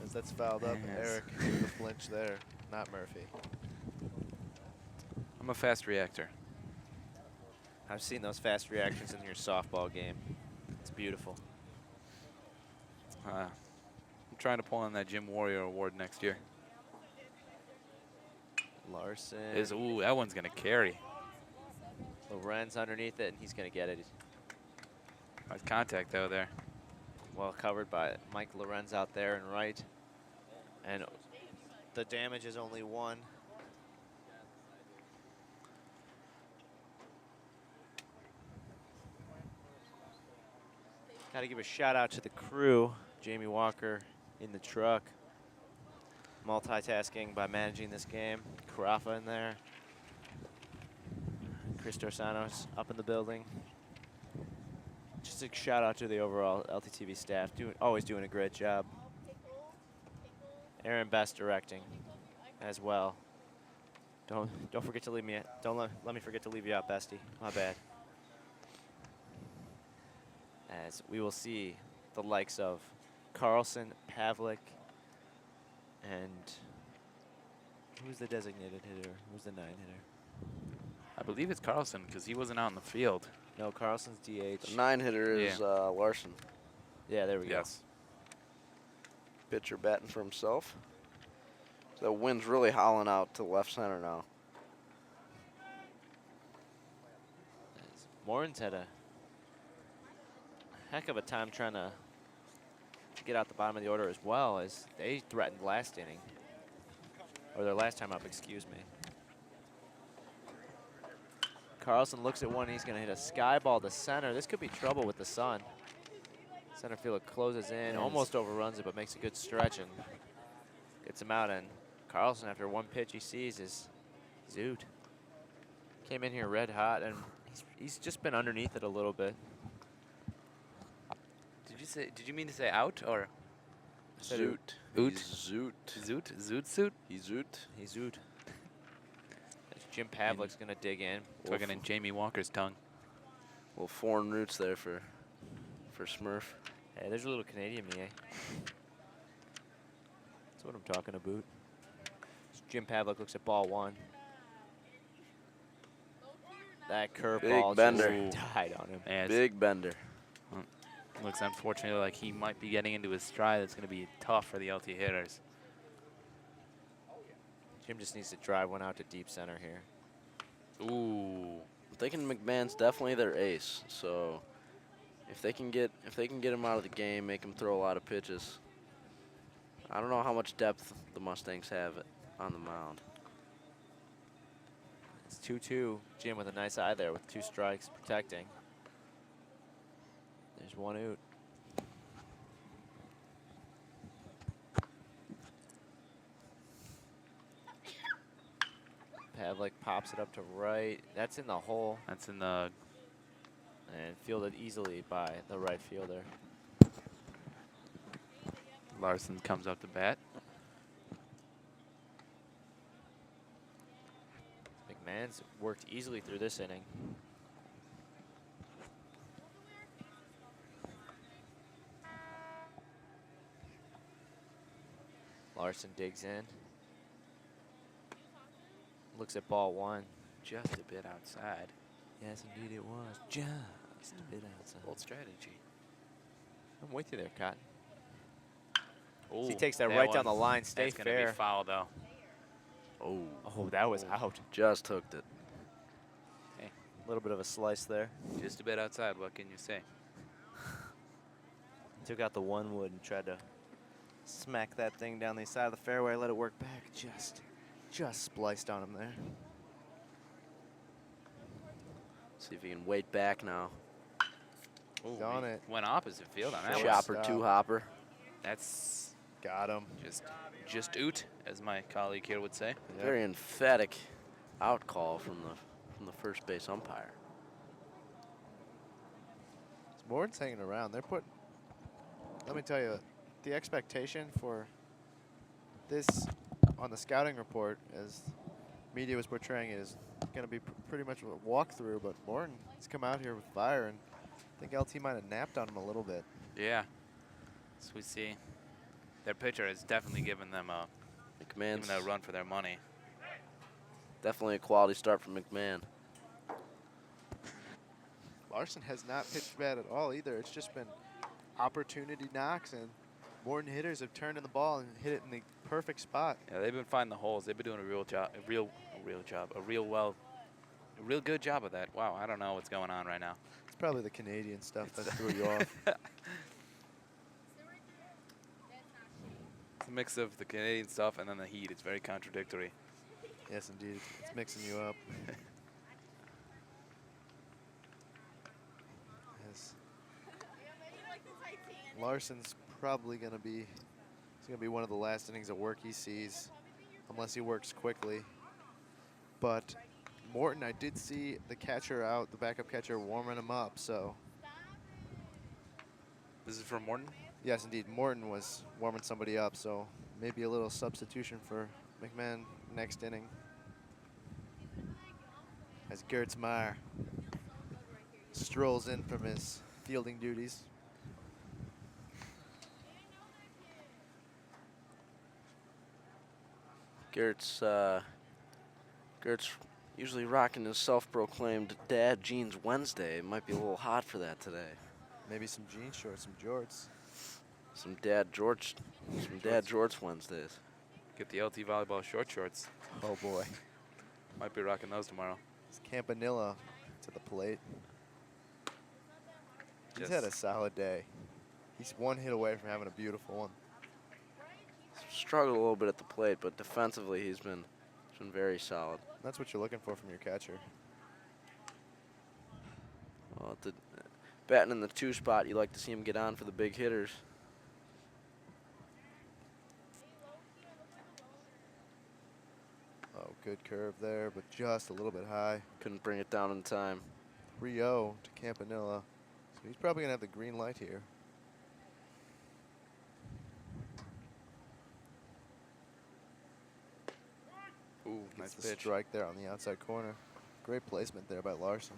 As that's fouled up, Yes. Eric with the flinch there, not Murphy. I'm a fast reactor. I've seen those fast reactions in your softball game. It's beautiful. I'm trying to pull in that Jim Warrior award next year. Larson. Ooh, that one's going to carry. Lorenz underneath it, and he's going to get it. Nice contact, though, there. Well covered by Mike Lorenz out there and right. And the damage is only 1. Got to give a shout out to the crew. Jamie Walker in the truck. Multitasking by managing this game. Carafa in there. Chris Dorsanos up in the building. Just a shout out to the overall LTTV staff, always doing a great job. Aaron Best directing as well. Don't forget to leave me. Don't let me forget to leave you out, Bestie. My bad. As we will see the likes of Carlson, Pavlik, and who's the designated hitter? Who's the 9-hitter? I believe it's Carlson because he wasn't out in the field. No, Carlson's DH. The 9-hitter is Larson. Yeah, there we go. Yes. Pitcher batting for himself. So the wind's really howling out to left center now. As Morton's had a heck of a time trying to get out the bottom of the order as well, as they threatened last inning. Or their last time up, excuse me. Carlson looks at one, he's going to hit a sky ball to center. This could be trouble with the sun. Center fielder closes in, almost overruns it, but makes a good stretch and gets him out. And Carlson, after one pitch he sees, is zoot. Came in here red hot, and he's just been underneath it a little bit. Did you mean to say out or Zoot. Oot? He's zoot. Zoot suit? He's zoot. He's zoot. Jim Pavlik's going to dig in. Talking in Jamie Walker's tongue. Little foreign roots there for Smurf. Hey, there's a little Canadian me, eh? That's what I'm talking about. Jim Pavlik looks at ball 1. That curveball bender. just died on him. And Big bender. looks unfortunately like he might be getting into his stride. That's going to be tough for the LT hitters. Jim just needs to drive one out to deep center here. Ooh. I'm thinking McMahon's definitely their ace. So if they can get him out of the game, make him throw a lot of pitches. I don't know how much depth the Mustangs have on the mound. It's 2-2. Jim with a nice eye there with 2 strikes protecting. There's 1 out. Havlik pops it up to right. That's in the hole That's in the. and fielded easily by the right fielder. Larson comes up to bat. McMahon's worked easily through this inning. Larson digs in. Looks at ball one. Just a bit outside. Yes, indeed it was. Just a bit outside. Bold strategy. I'm with you there, Cotton. Ooh, He takes that right down the line. Stay That's gonna fair. be foul though. Oh, Oh, that was out. just hooked it. A little bit of a slice there. Just a bit outside. What can you say? Took out the one wood and tried to smack that thing down the side of the fairway. Let it work back. Just spliced on him there. See if he can wait back now. Ooh, On he it. Went opposite field on that one. Shot. Chopper, Stop. two hopper. That's Got him. just oot, as my colleague here would say. Yep. Very emphatic out call from the first base umpire. Morton's hanging around. They're putting. Let me tell you, the expectation for this on the scouting report, as media was portraying it, is going to be pretty much a walkthrough. But Morton has come out here with fire, and I think LT might have napped on him a little bit. Yeah. So we see their pitcher has definitely given them a McMahon's run for their money. definitely a quality start from McMahon. Larson has not pitched bad at all either. It's just been opportunity knocks, and Morton hitters have turned in the ball and hit it in the perfect spot. Yeah, they've been finding the holes. They've been doing a real good job of that. Wow, I don't know what's going on right now. It's probably the Canadian stuff that threw you off. It's a mix of the Canadian stuff and then the heat. It's very contradictory. Yes, indeed. It's mixing you up. As Larson's probably going to be, it's going to be one of the last innings of work he sees, unless he works quickly. But Morton, I did see the catcher out, the backup catcher warming him up, so. This is from Morton? Yes, indeed. Morton was warming somebody up, so maybe a little substitution for McMahon next inning. As Gertz Meyer strolls in from his fielding duties. Gert's usually rocking his self-proclaimed Dad Jeans Wednesday. It might be a little hot for that today. Maybe some jean shorts, some jorts. Some Dad George Wednesdays. Get the LT volleyball short shorts. Oh boy. Might be rocking those tomorrow. It's Campanilla to the plate. He's Just- had a solid day. He's one hit away from having a beautiful one. Struggled a little bit at the plate, but defensively he's been very solid. That's what you're looking for from your catcher. Well, at the batting in the 2 spot, you like to see him get on for the big hitters. Oh, good curve there, but just a little bit high. Couldn't bring it down in time. 3-0 to Campanilla. So he's probably going to have the green light here. Ooh, Gets nice the pitch. strike there on the outside corner. Great placement there by Larson.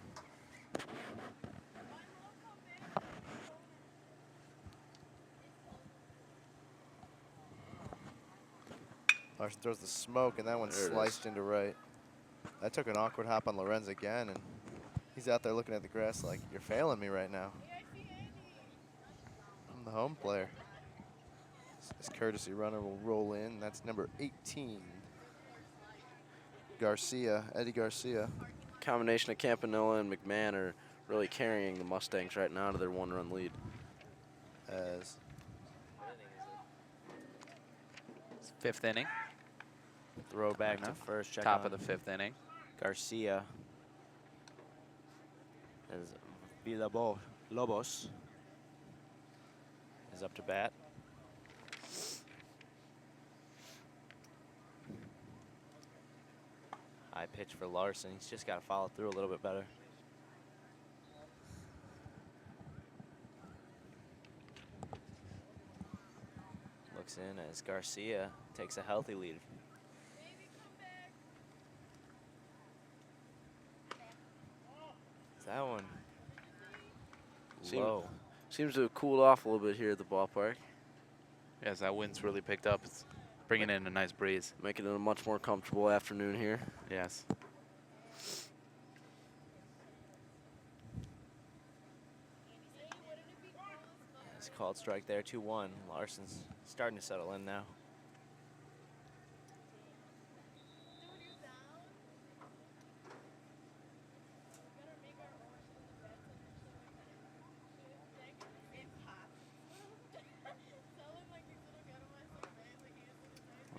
Larson throws the smoke, and that one There it sliced into right. That took an awkward hop on Lorenz again, and he's out there looking at the grass like, you're failing me right now. I'm the home player. This courtesy runner will roll in. That's number 18. Garcia, Eddie Garcia. Combination of Campanilla and McMahon are really carrying the Mustangs right now to their 1-run lead. As It's 5th inning. throw back to enough. first. Check Top on of the 5th inning. Garcia. As Lobos is up to bat. High pitch for Larson. He's just got to follow through a little bit better. Looks in as Garcia takes a healthy lead. That one low. Seems to have cooled off a little bit here at the ballpark. Yes, that wind's really picked up. It's bringing in a nice breeze. Making it a much more comfortable afternoon here. Yes. It's called strike there, 2-1. Larson's starting to settle in now.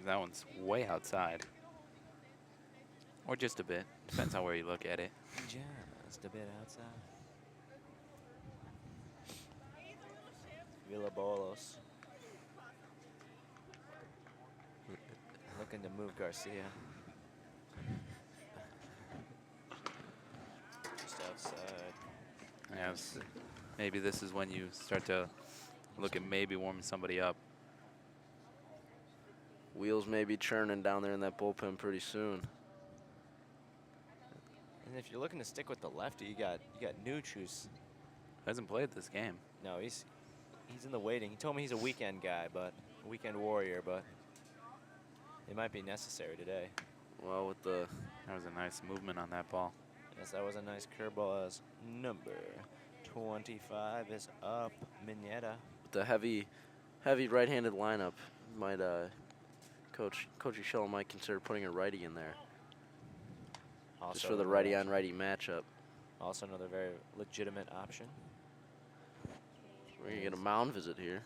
That one's way outside. Or just a bit. Depends on where you look at it. Just a bit outside. Villabolos looking to move Garcia. Just outside. Yes. Maybe this is when you start to look at maybe warming somebody up. Wheels may be churning down there in that bullpen pretty soon. And if you're looking to stick with the lefty, you got Nooch, who's Hasn't played this game. no, he's in the waiting. He told me he's a weekend guy, but a weekend warrior, but it might be necessary today. Well, with the That was a nice movement on that ball. Yes, that was a nice curveball as number 25 is up, Mineta. heavy right-handed lineup, might Coach Ushella might consider putting a righty in there, just for the righty-on-righty matchup. Also another very legitimate option. We're gonna get a mound visit here.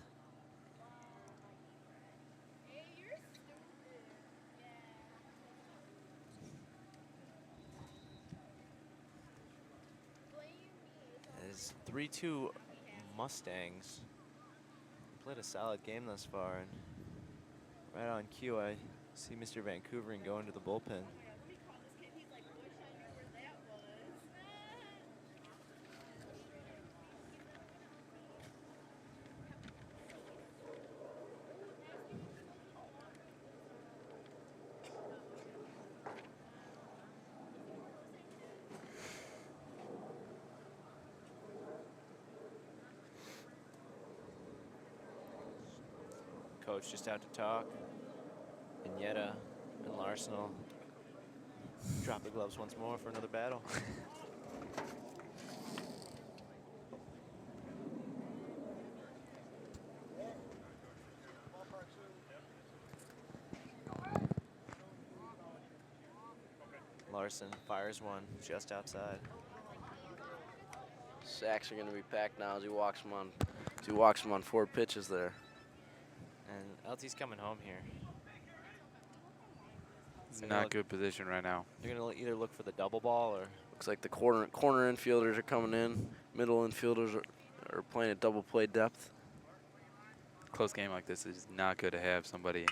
It's 3-2 Mustangs. Played a solid game thus far, and right on cue, I see Mr. Vancouver going to the bullpen. Coach just out to talk. Vignetta and Larson will drop the gloves once more for another battle. Larson fires one just outside. Sacks are gonna be packed now as he walks him on 4 pitches there. And LT's coming home here. It's not good position right now. They're going to either look for the double ball or... Looks like the corner infielders are coming in. Middle infielders are playing at double play depth. Close game like this is not good to have somebody.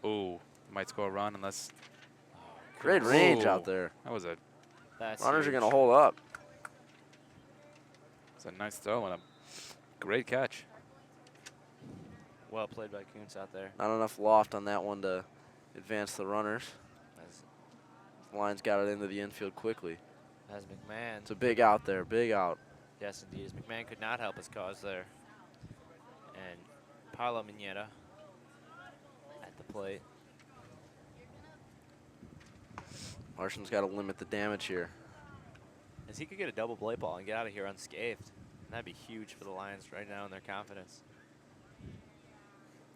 Oh, might score a run unless. Great range Ooh, out there. That was a. That's Runners are huge. going to hold up. It's a nice throw and a great catch. Well played by Kuntz out there. Not enough loft on that one to advance the runners. Line's got it into the infield quickly. As McMahon. It's a big out there, big out. Yes, indeed. As McMahon could not help his cause there. And Paolo Mineta at the plate. Larson's got to limit the damage here. As he could get a double play ball and get out of here unscathed. That'd be huge for the Lions right now in their confidence.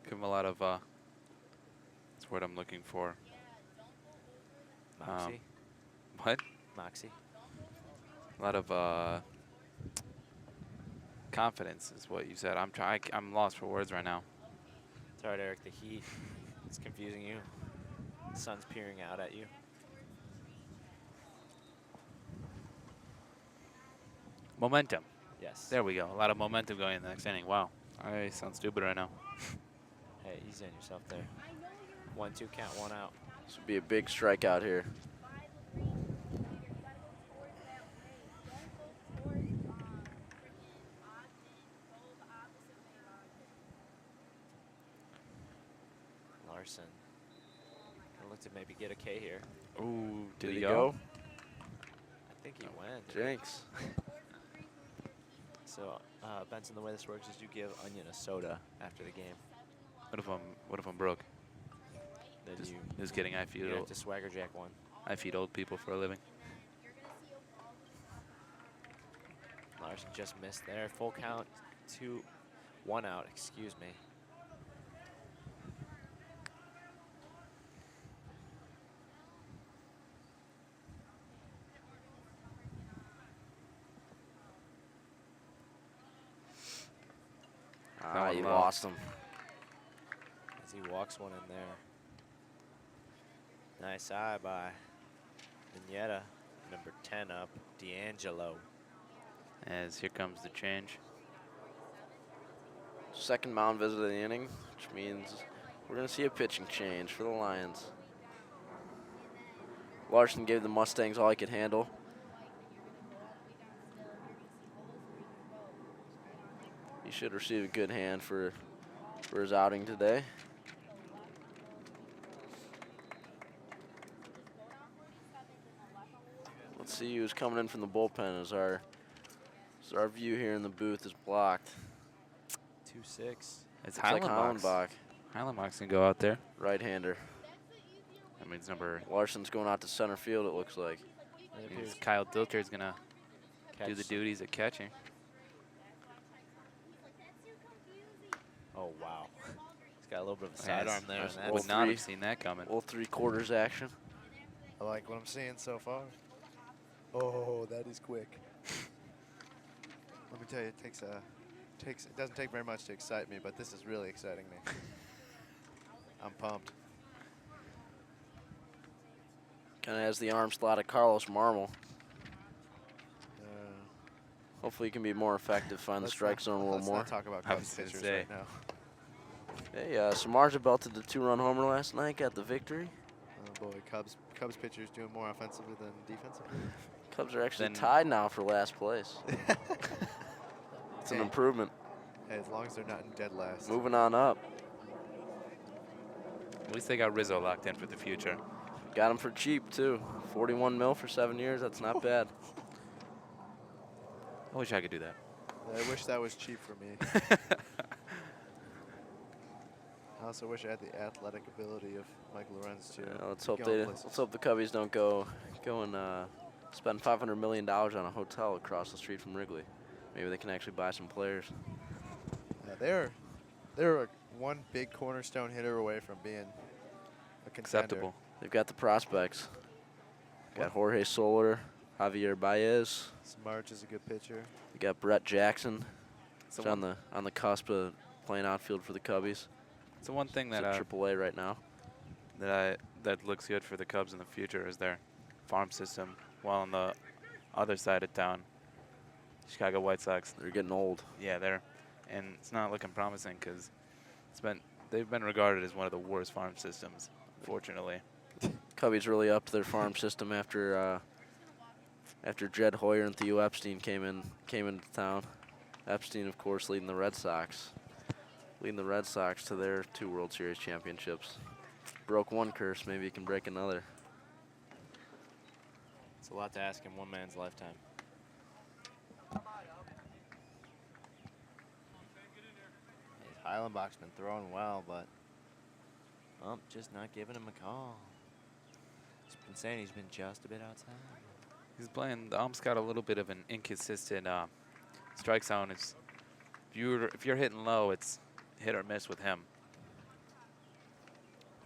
Give him a lot of. That's what I'm looking for. Moxie. What? Moxie. A lot of confidence is what you said. I'm lost for words right now. It's all right, Eric. The heat is confusing you. The sun's peering out at you. Momentum. Yes. There we go. A lot of momentum going in the next inning. Wow. I sound stupid right now. Hey, easy on yourself there. 1-2 count, 1 out. This would be a big strikeout here. Larson. Gonna look to maybe get a K here. Ooh, Did he go? I think he went. Jinx. So, Benson, the way this works is you give Onion a soda after the game. What if I'm broke? Then Just kidding. I you feed have to Swagger Jack one. old people for a living. Larson just missed there. Full count, 1 out, excuse me. Ah, he lost him. As he walks one in there. Nice eye by Vignetta, number 10 up, D'Angelo. As here comes the change. Second mound visit of the inning, which means we're going to see a pitching change for the Lions. Larson gave the Mustangs all he could handle. He should receive a good hand for his outing today. Let's see who's coming in from the bullpen as our view here in the booth is blocked. 2-6. It's Looks like Heilenbach. Heilenbach, Heilenbach's going to go out there. right-hander. That means number. Larson's going out to center field, it looks like. It Means appears Kyle Dilcher's going to do the catch- duties of catching. Oh, wow. He's got a little bit of a Yes, sidearm there. I And that's would not three. have seen that coming. Little three-quarters action. I like what I'm seeing so far. Oh, that is quick. Let me tell you, it doesn't take very much to excite me, but this is really exciting me. I'm pumped. Kind of has the arm slot of Carlos Marmol. Uh, Hopefully he can be more effective, find the let's strike not- zone a little let's more. not talk about I was Cubs gonna pitchers say. right now. Hey, Samardzija belted the 2-run homer last night, got the victory. Oh boy, Cubs pitchers doing more offensively than defensively. Cubs are actually Then- tied now for last place. It's an Hey. improvement. Hey, as long as they're not in dead last. Moving on up. At least they got Rizzo locked in for the future. Got him for cheap, too. 41 mil for 7 years, that's not bad. I wish I could do that. I wish that was cheap for me. I also wish I had the athletic ability of Mike Lorenz to. Let's hope go places. let's hope the Cubbies don't go and spend $500 million on a hotel across the street from Wrigley. Maybe they can actually buy some players. They're one big cornerstone hitter away from being a contender. Acceptable. They've got the prospects. Got Jorge Soler, Javier Baez. Samardzija is a good pitcher. You got Brett Jackson. So He's on the cusp of playing outfield for the Cubbies. So one thing He's that at AAA right now. that looks good for the Cubs in the future is their farm system. While on the other side of town, Chicago White Sox, They're getting old. and it's not looking promising because they've been regarded as one of the worst farm systems, unfortunately. Cubbies really upped their farm system after Jed Hoyer and Theo Epstein came into town. Epstein, of course, leading the Red Sox to their 2 World Series championships. Broke one curse, maybe he can break another. It's a lot to ask in one man's lifetime. Heilenbach's been throwing well, but just not giving him a call. He's been saying he's been just a bit outside. He's playing. The ump's got a little bit of an inconsistent strike zone. It's if you're hitting low, it's hit or miss with him.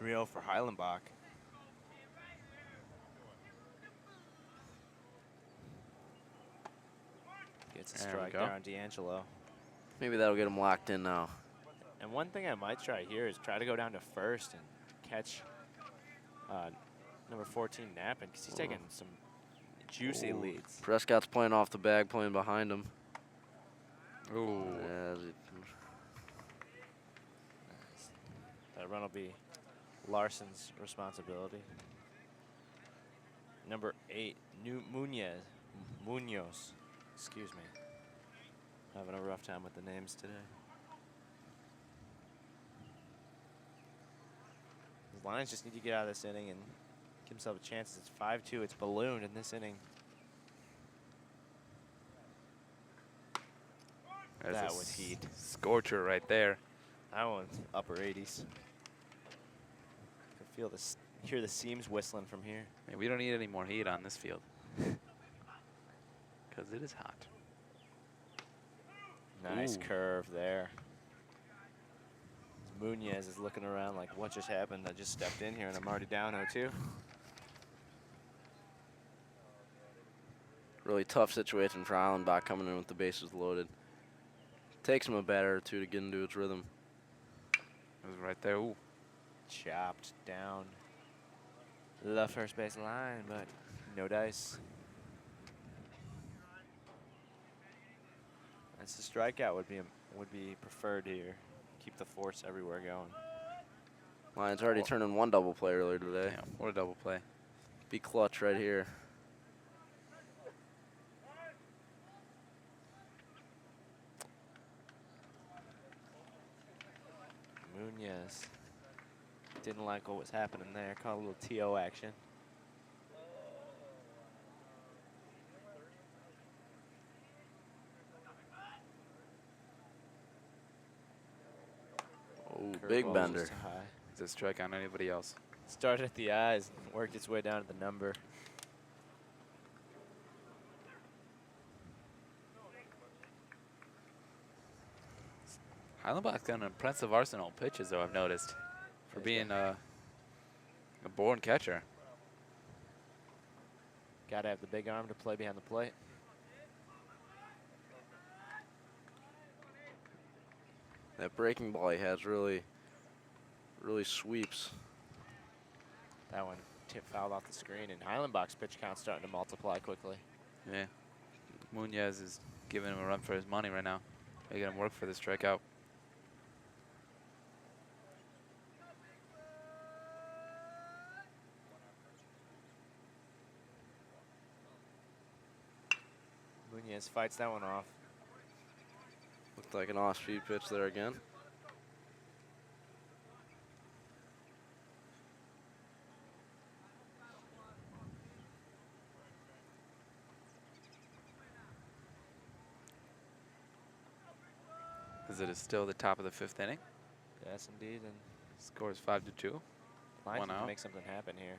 3-0 for Heilenbach. Gets a There we strike go. there on D'Angelo. Maybe that'll get him locked in now. And one thing I might try here is try to go down to first and catch number 14 Nappin because he's taking some juicy Ooh. leads. Prescott's playing off the bag, playing behind him. Ooh. That run will be Larson's responsibility. Number 8, Munoz. Excuse me. Having a rough time with the names today. Lions just need to get out of this inning and give themselves a chance. It's 5-2. It's ballooned in this inning. There's That a was heat. Scorcher right there. That one's upper 80s. I feel this. Hear the seams whistling from here. Man, we don't need any more heat on this field. Because it is hot. Nice Ooh. curve there. Munoz is looking around like, what just happened? I just stepped in here and I'm already down 0-2. Really tough situation for Islandbach coming in with the bases loaded. Takes him a batter or two to get into its rhythm. It was right there. Ooh. Chopped down the first base line, but no dice. That's the strikeout would be preferred here. Keep the force everywhere going. Lions already turned in one double play earlier today. Damn, what a double play. Be clutch right here. Munoz didn't like what was happening there. Caught a little TO action. Oh, big Curveball bender. just high. Is a strike on anybody else? Started at the eyes, worked its way down to the number. Heilenbach's got an impressive arsenal of pitches, though, I've noticed, for being a born catcher. Got to have the big arm to play behind the plate. That breaking ball he has really sweeps. That one fouled off the screen, and Heilenbach's pitch count's starting to multiply quickly. Yeah. Munoz is giving him a run for his money right now. Making him work for the strikeout. Munoz fights that one off. Looked like an off-speed pitch there again. Is it still the top of the 5th inning? Yes, indeed. And Score is 5-2. Lions One need to out. make something happen here.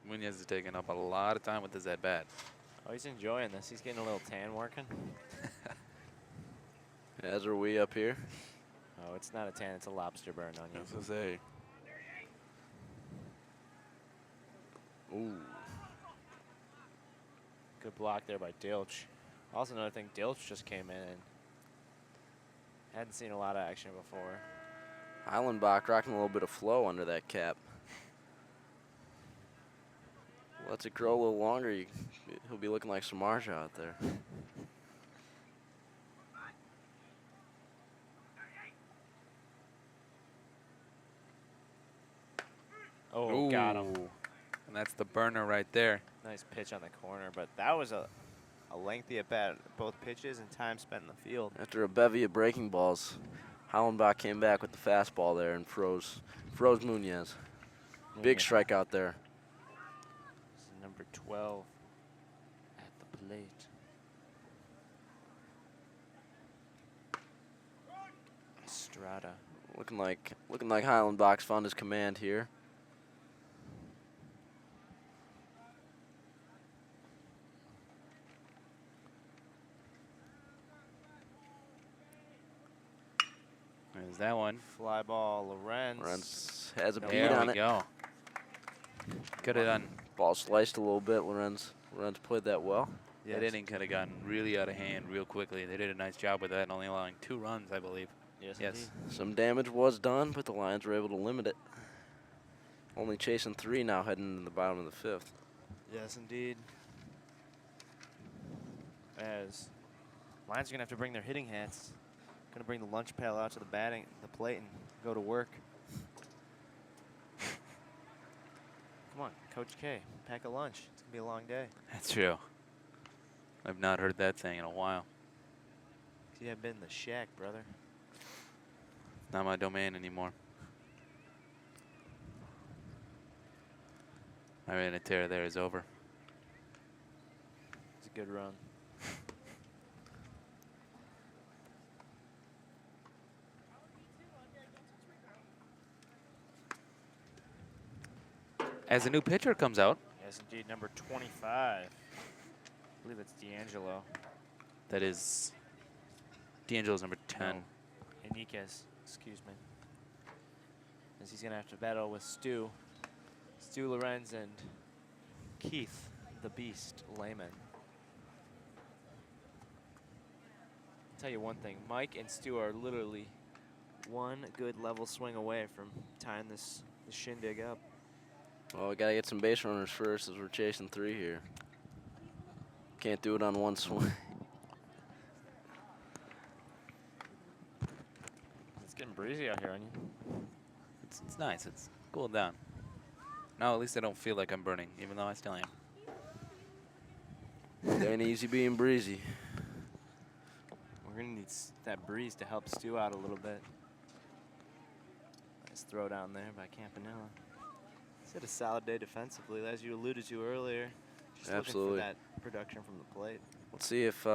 Munoz is taking up a lot of time with his at-bat. Oh, he's enjoying this. He's getting a little tan working. As are we up here. Oh, it's not a tan. It's a lobster burn on you. This is a Ooh. Good block there by Dilch. Also, another thing, Dilch just came in and hadn't seen a lot of action before. Heilenbach rocking a little bit of flow under that cap. Lets it grow a little longer. He'll be looking like Samardzija out there. Oh, got him. Ooh. And that's the burner right there. Nice pitch on the corner, but that was a lengthy at bat, both pitches and time spent in the field. After a bevy of breaking balls, Heilenbach came back with the fastball there and froze Munoz. Big strikeout there. This is number 12 at the plate. Estrada. Looking like Heilenbach's found his command here. There's that one. Fly ball, Lorenz. Lorenz has a beat There on we it. go. Could have done. Ball sliced a little bit. Lorenz played that well. Yes. That inning could have gotten really out of hand real quickly. They did a nice job with that, only allowing 2 runs, I believe. Yes. Yes. Indeed. Some damage was done, but the Lions were able to limit it. Only chasing 3 now, heading into the bottom of the 5th. Yes, indeed. As Lions are gonna have to bring their hitting hats. Gonna bring the lunch pail out to the plate, and go to work. Come on, Coach K, pack a lunch. It's gonna be a long day. That's true. I've not heard that saying in a while. You have been in the shack, brother. Not my domain anymore. My reign of terror there is over. It's a good run. As a new pitcher comes out, Yes, indeed. Number 25. I believe it's D'Angelo. that is D'Angelo's number 10. No, Enriquez, excuse me. As he's going to have to battle with Stu Lorenz and Keith, the Beast, Lehman. I'll tell you one thing, Mike and Stu are literally one good level swing away from tying this shindig up. Well, we got to get some base runners first as we're chasing 3 here. Can't do it on one swing. It's getting breezy out here, Onion. It's nice. It's cooled down. No, at least I don't feel like I'm burning, even though I still am. It ain't easy being breezy. We're going to need that breeze to help Stu out a little bit. Nice throw down there by Campanella. He's had a solid day defensively, as you alluded to earlier. Just Absolutely. looking for that production from the plate. Let's see if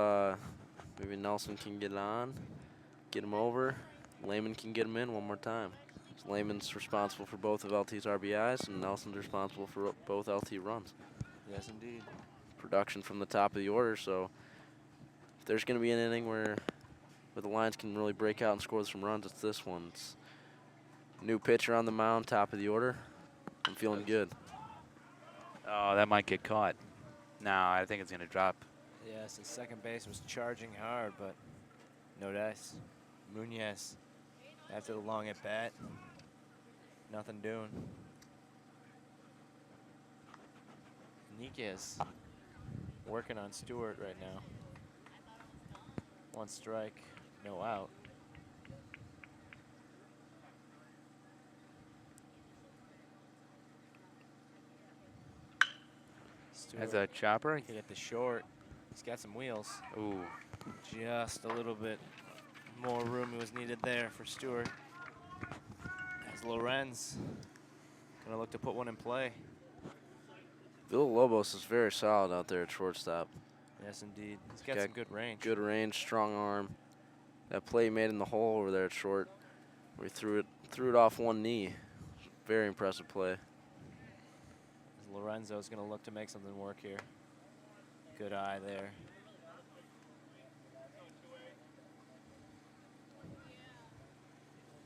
maybe Nelson can get on, get him over. Lehman can get him in one more time. So Lehman's responsible for both of LT's RBIs, and Nelson's responsible for both LT runs. Yes, indeed. Production from the top of the order, so if there's going to be an inning where the Lions can really break out and score some runs, it's this one. It's new pitcher on the mound, top of the order. I'm feeling good. Oh, that might get caught. No, I think it's going to drop. Yes, the second base was charging hard, but no dice. Munoz, after the long at bat, nothing doing. Enriquez working on Stewart right now. 1 strike, no out. As a chopper. He hit the short. He's got some wheels. Ooh. Just a little bit more room was needed there for Stewart. As Lorenz gonna look to put one in play. Villalobos is very solid out there at shortstop. Yes, indeed. He's got some good range. Good range, strong arm. That play he made in the hole over there at short, where he threw it off one knee. Very impressive play. Lorenzo's gonna look to make something work here. Good eye there.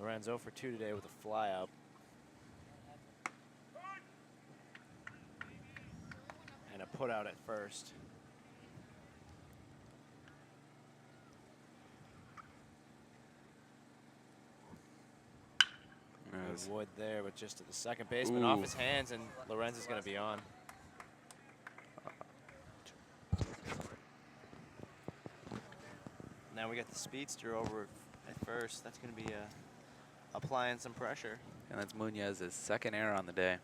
Lorenzo for 2 today with a fly out. And a put out at first. Good wood there, but just to the second baseman off his hands, and Lorenz is going to be on. Now we got the speedster over at first. That's going to be applying some pressure. And that's Munoz's second error on the day.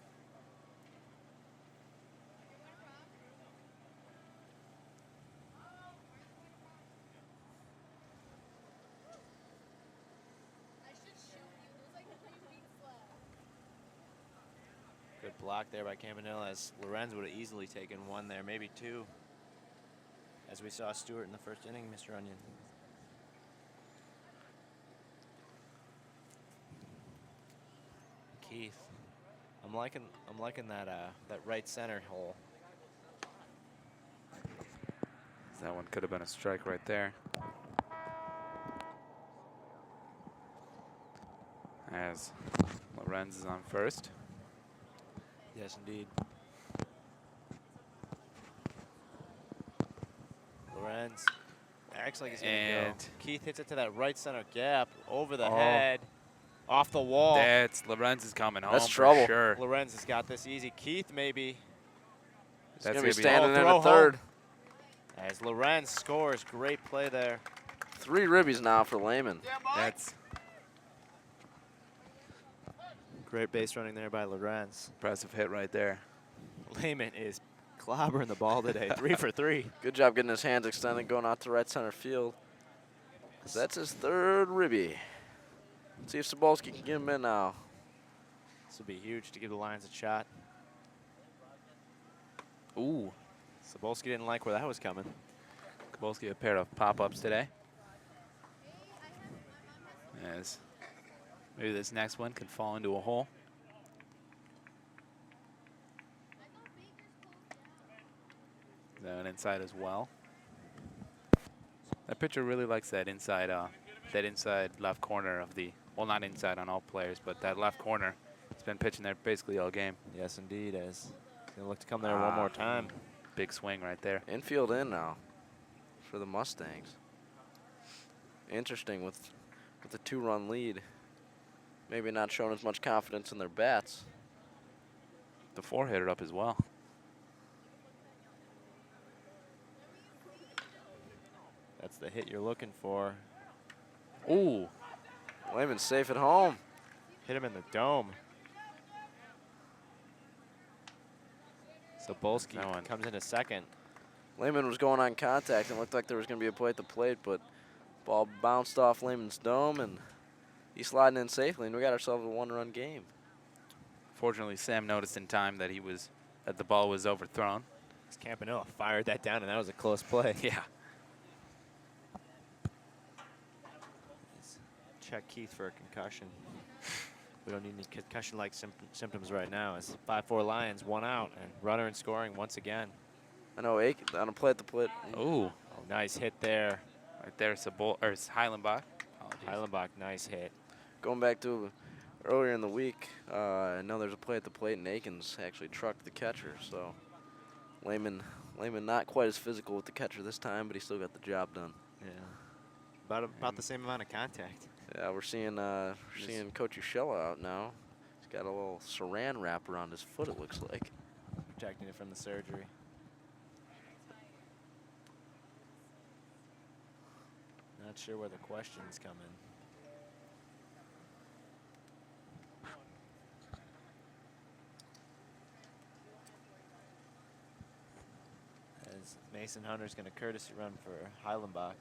Good block there by Campanella, as Lorenz would have easily taken 1 there, maybe 2. As we saw Stewart in the first inning, Mr. Onion. Keith, I'm liking that right center hole. That one could have been a strike right there. As Lorenz is on first. Yes, indeed. Lorenz acts like he's going to go. Keith hits it to that right center gap, over the head, off the wall. That's Lorenz is coming home. That's trouble. For sure. Lorenz has got this easy. Keith maybe. He's going to be standing in at third. As Lorenz scores, great play there. 3 ribbies now for Lehman. That's great base running there by Lorenz. impressive hit right there. Lehman is clobbering the ball today, 3 for 3. Good job getting his hands extended, going out to right center field. That's his 3rd ribby. See if Sobolski can get him in now. This will be huge to give the Lions a shot. Ooh. Sobolski didn't like where that was coming. Kabolski a pair of pop-ups today. As maybe this next one can fall into a hole. Then inside as well. That pitcher really likes that inside left corner of the, well, not inside on all players, but that left corner. He's been pitching there basically all game. Yes, indeed, as he's going to look to come there one more time. Big swing right there. Infield in now for the Mustangs. Interesting with the 2-run lead. Maybe not showing as much confidence in their bats. The 4-hitter up as well. That's the hit you're looking for. Ooh. Lehman's safe at home. Hit him in the dome. So Bolski That one. comes into second. Lehman was going on contact and looked like there was going to be a play at the plate, but ball bounced off Lehman's dome and he's sliding in safely, and we got ourselves a 1-run game. Fortunately, Sam noticed in time that the ball was overthrown. Campanella fired that down, and that was a close play. Yeah. Check Keith for a concussion. We don't need any concussion-like symptoms right now. It's 5-4 Lions, 1 out, and runner in scoring once again. I know Aikens on a play at the plate. Ooh. Oh, nice hit there. Right there, Heilenbach. Apologies. Heilenbach, nice hit. Going back to earlier in the week, I know there's a play at the plate, and Aikens actually trucked the catcher. So Lehman not quite as physical with the catcher this time, but he still got the job done. Yeah. About the same amount of contact. Yeah, we're seeing Coach Ushella out now. He's got a little saran wrap around his foot, it looks like. Protecting it from the surgery. Not sure where the questions come in. As Mason Hunter's going to courtesy run for Heilenbach.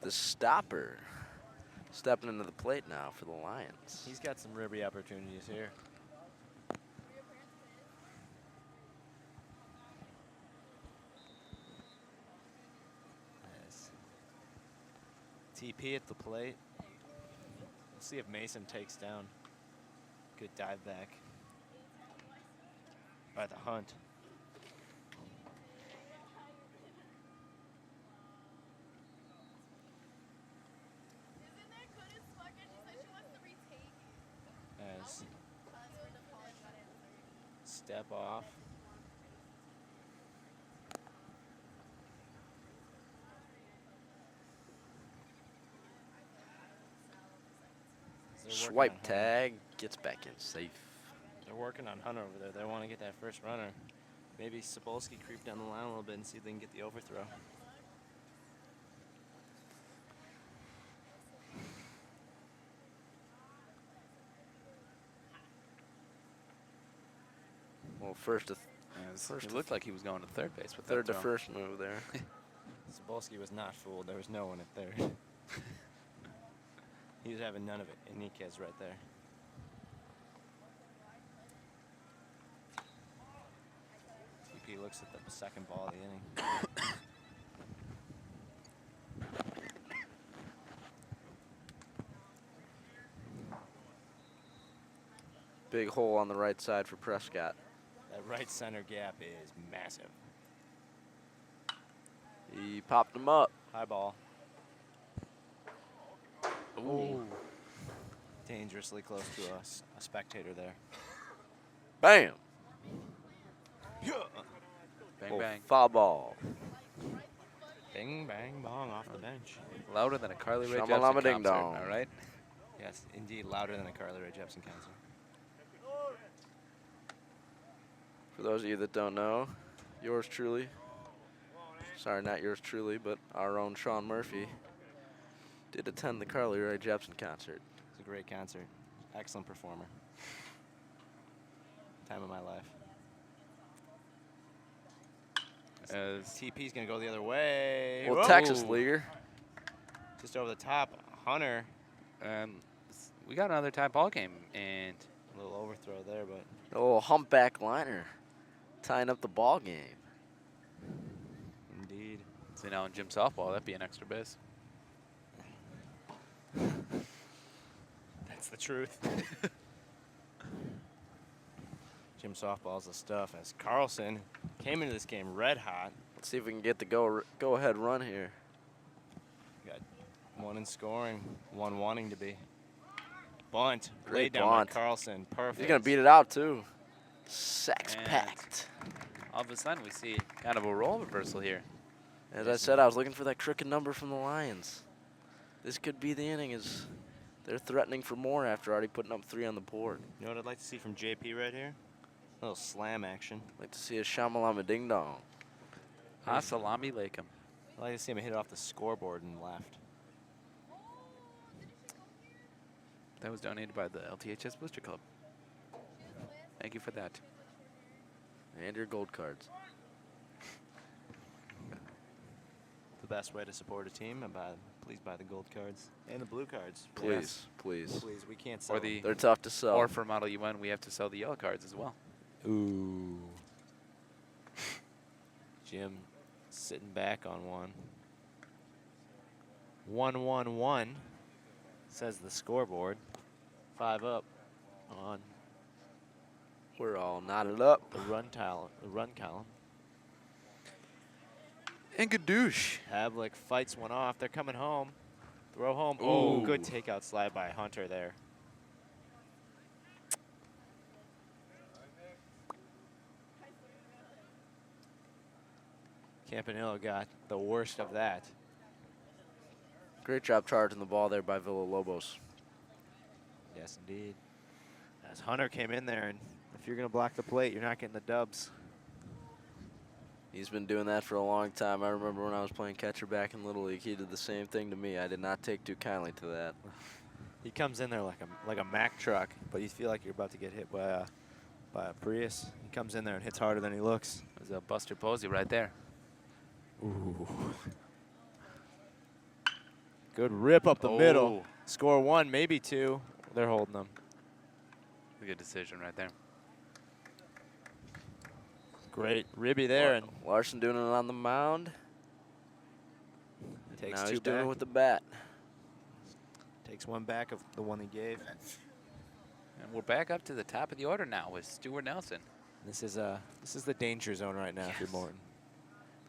The stopper stepping into the plate now for the Lions. He's got some ribby opportunities here. Yes. TP at the plate. We'll see if Mason takes down. Good dive back by the Hunt. As step off. Swipe tag, gets back in safe. They're working on Hunter over there. They want to get that first runner. Maybe Sobolski creep down the line a little bit and see if they can get the overthrow. Well, first It looked like he was going to third base with third that to throw. first move there. Sobolski was not fooled. There was no one at third. He was having none of it. Enriquez right there. TP looks at the second ball of the inning. Big hole on the right side for Prescott. That right center gap is massive. He popped him up. High ball. Ooh. Dangerously close to a spectator there. Bam! Bang, Oh, bang. foul ball. Bing, bang, bong off the bench. Louder than a Carly Rae Jepsen Shamalama ding concert, dong. all right? Yes, indeed, louder than a Carly Rae Jepsen concert. For those of you that don't know, yours truly, sorry, not yours truly, but our own Sean Murphy, did attend the Carly Rae Jepsen concert. It's a great concert. Excellent performer. Time of my life. As TP's going to go the other way. Well, Whoa. Texas leaguer. Just over the top. Hunter. we got another tie ball game, and A little overthrow there, but A little humpback liner. Tying up the ball game. indeed. so now in gym softball, that'd be an extra base. That's the truth. Gym softball's the stuff. As Carlson came into this game red hot. Let's see if we can get the go ahead run here. Got one in scoring, one wanting to be. Bunt. Great Laid down bunt. by Carlson. Perfect. He's going to beat it out, too. Sex And packed. All of a sudden, we see kind of a role reversal here. As I said, I was looking for that crooked number from the Lions. This could be the inning as they're threatening for more after already putting up 3 on the board. You know what I'd like to see from JP right here? A little slam action. Like to see a shamalama ding dong. Salami Lakem. I'd like to see him hit it off the scoreboard and left. That was donated by the LTHS Booster Club. Thank you for that. And your gold cards. The best way to support a team, please buy the gold cards and the blue cards. Please, Yes. please. Please, we can't sell Or the They're tough to sell. or for Model UN, we have to sell the yellow cards as well. them. Ooh. Jim sitting back on one. 1-1-1 says the scoreboard. 5 up on We're all knotted up. the run column. And Gadoosh. Havlik fights one off. They're coming home. Throw home. Ooh. Oh, good takeout slide by Hunter there. Campanillo got the worst of that. Great job charging the ball there by Villalobos. Yes, indeed. As Hunter came in there, and if you're going to block the plate, you're not getting the dubs. He's been doing that for a long time. I remember when I was playing catcher back in Little League, he did the same thing to me. I did not take too kindly to that. He comes in there like a Mack truck, but you feel like you're about to get hit by a Prius. He comes in there and hits harder than he looks. There's a Buster Posey right there. Ooh. Good rip up the middle. Oh. Score 1, maybe 2. They're holding them. A good decision right there. Great ribby there, and Larson doing it on the mound. takes Now 2 he's doing back. it with the bat. Takes 1 back of the one he gave. And we're back up to the top of the order now with Stuart Nelson. This is the danger zone right now if you're Morton.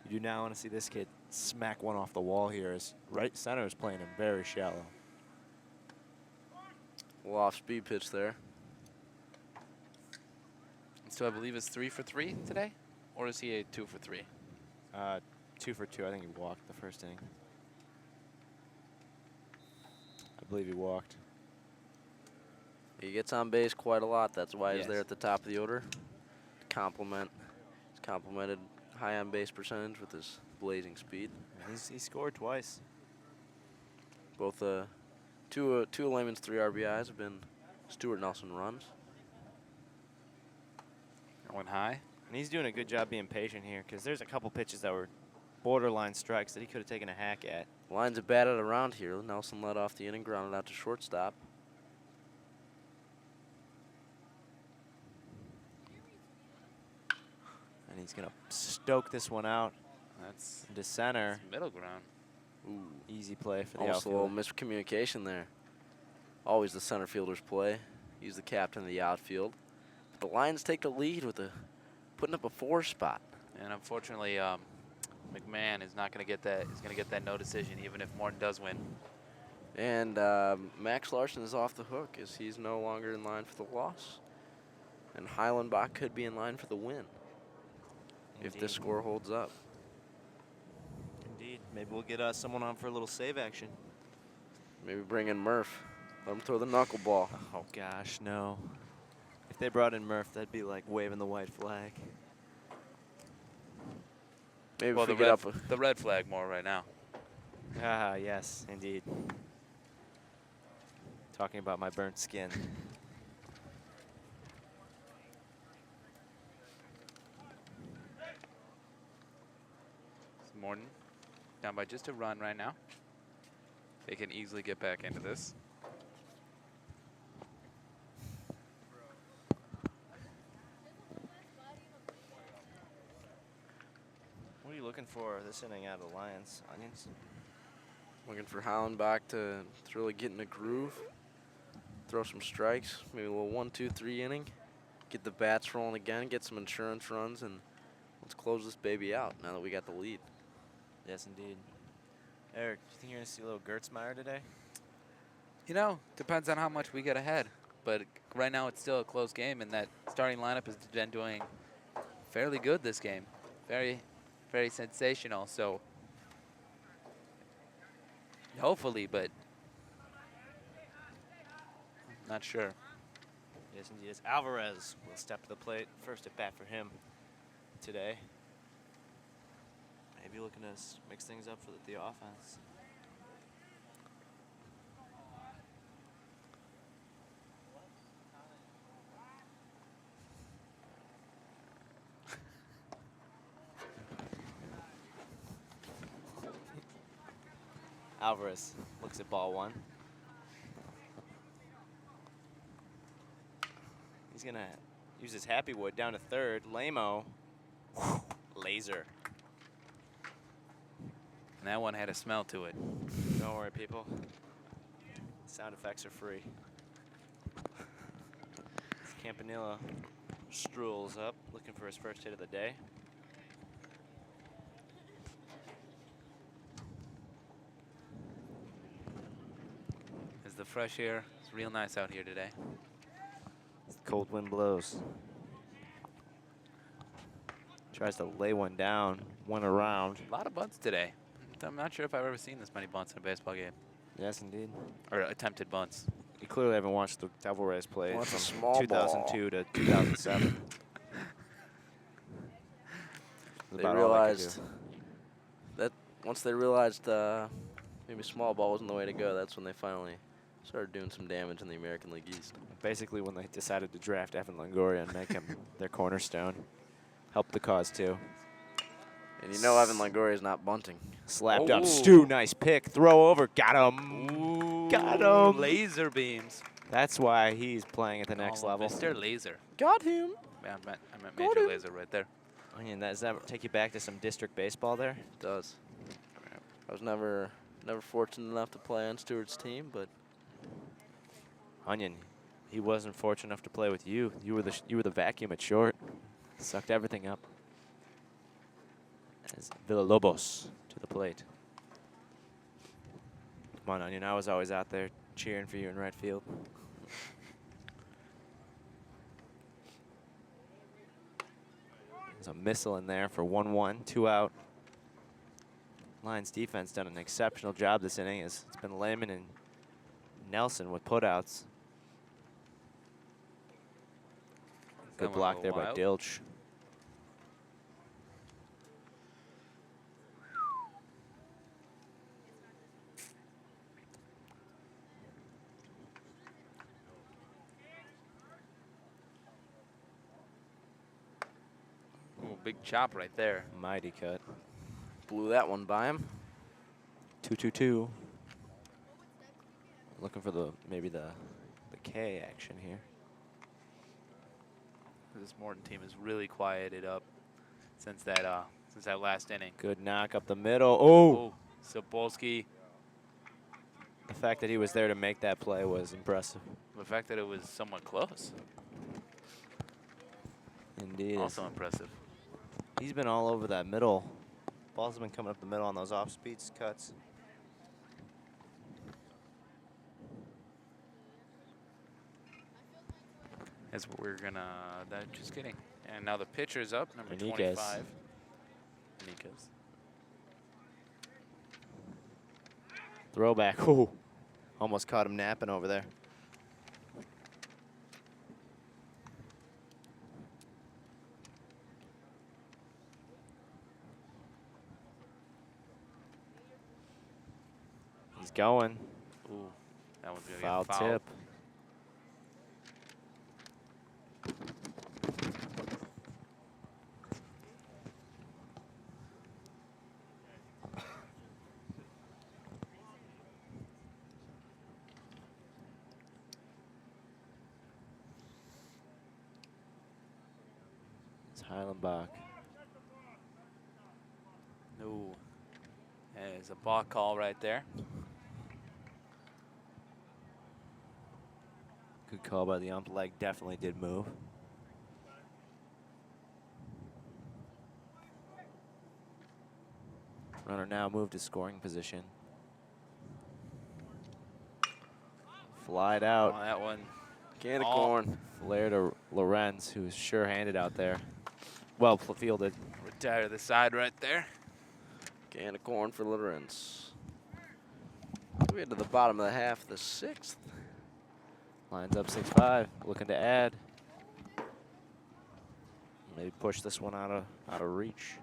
You do not want to see this kid smack one off the wall here, as right center is playing him very shallow. A little off-speed pitch there. So I believe it's 3 for 3 today, or is he a 2 for 3? 2 for 2. I think he walked the first inning. I believe he walked. He gets on base quite a lot. That's why he's Yes. there at the top of the order. He's complimented high on base percentage with his blazing speed. He scored twice. Both two of Lehman's 3 RBIs have been Stuart Nelson runs. Going high. And he's doing a good job being patient here, because there's a couple pitches that were borderline strikes that he could have taken a hack at. Lines have batted around here. Nelson led off the inning, grounded out to shortstop. And he's going to stoke this one out That's into center. middle ground. Ooh, Easy play for the almost a little outfielder. miscommunication there. Always the center fielder's play. He's the captain of the outfield. But the Lions take the lead with putting up a 4 spot. And unfortunately, McMahon is not going to get that. He's going to get that no decision, even if Morton does win. And Max Larson is off the hook as he's no longer in line for the loss. And Heilenbach could be in line for the win if this Indeed. score holds up. Indeed. Maybe we'll get someone on for a little save action. Maybe bring in Murph. Let him throw the knuckleball. Oh, gosh, no. If they brought in Murph, that'd be like waving the white flag. Maybe Well, if we the get red, up. the red flag more right now. Ah, yes, indeed. Talking about my burnt skin. Morton down by just a run right now. They can easily get back into this. What are you looking for this inning out of the Lions? Onions? Looking for Hollenbach to really get in a groove, throw some strikes, maybe a little 1-2-3 inning, get the bats rolling again, get some insurance runs, and let's close this baby out now that we got the lead. Yes, indeed. Eric, do you think you're going to see a little Gertzmeyer today? You know, depends on how much we get ahead. But right now it's still a close game, and that starting lineup has been doing fairly good this game. Very, very sensational. So hopefully, but not sure. Yes, indeed. As Alvarez will step to the plate. First at bat for him today. Maybe looking to mix things up for the offense. Alvarez looks at ball one. He's going to use his happy wood down to third. Lamo, laser. And that one had a smell to it. Don't worry, people. Sound effects are free. Campanella strolls up, looking for his first hit of the day. As the fresh air, it's real nice out here today. Cold wind blows. Tries to lay one down, one around. A lot of bunts today. I'm not sure if I've ever seen this many bunts in a baseball game. Yes, indeed. Or attempted bunts. You clearly haven't watched the Devil Rays play Well, that's a from small 2002 to 2007. They realized that once they realized maybe small ball wasn't the way to go, that's when they finally started doing some damage in the American League East. Basically when they decided to draft Evan Longoria and make him their cornerstone. Helped the cause too. And you know Evan Longoria is not bunting. Slapped up. Stu, nice pick. Throw over. Got him. Ooh, Got him. Laser beams. That's why he's playing at the next level. Mr. Laser. Got him. I meant Major Laser right there. Onion, does that take you back to some district baseball there? It does. I was never fortunate enough to play on Stewart's team, but Onion, he wasn't fortunate enough to play with you. You were the vacuum at short. Sucked everything up. As Villalobos to the plate. Come on, Onion. I was always out there cheering for you in right field. There's a missile in there for 1-1, 2 out. Lions defense done an exceptional job this inning. It's been Lehman and Nelson with putouts. Good block there by Dilch. Ooh, big chop right there. Mighty cut. blew that one by him. 2-2-2. Looking for maybe the K action here. This Morton team has really quieted up since that last inning. Good knock up the middle. Oh! Sapolsky. The fact that he was there to make that play was impressive. The fact that it was somewhat close. Indeed. Also impressive. He's been all over that middle. Balls have been coming up the middle on those off-speed cuts. As we're gonna, just kidding. And now the pitcher's up, number Enriquez. 25. Enriquez. Throwback. Ooh. Almost caught him napping over there. He's going. Ooh, that one's gonna Foul get fouled. tip. Heilenbach. Ooh, there's a balk call right there. Good call by the ump. Leg definitely did move. Runner now moved to scoring position. Flied out. Oh, that one. Can of Oh. corn. Flare to Lorenz, who's sure-handed out there. Well fielded. Retire to the side right there. Can of corn for Lorenz. We get to the bottom of the half, the 6th. Lines up 6-5, looking to add. Maybe push this one out of reach.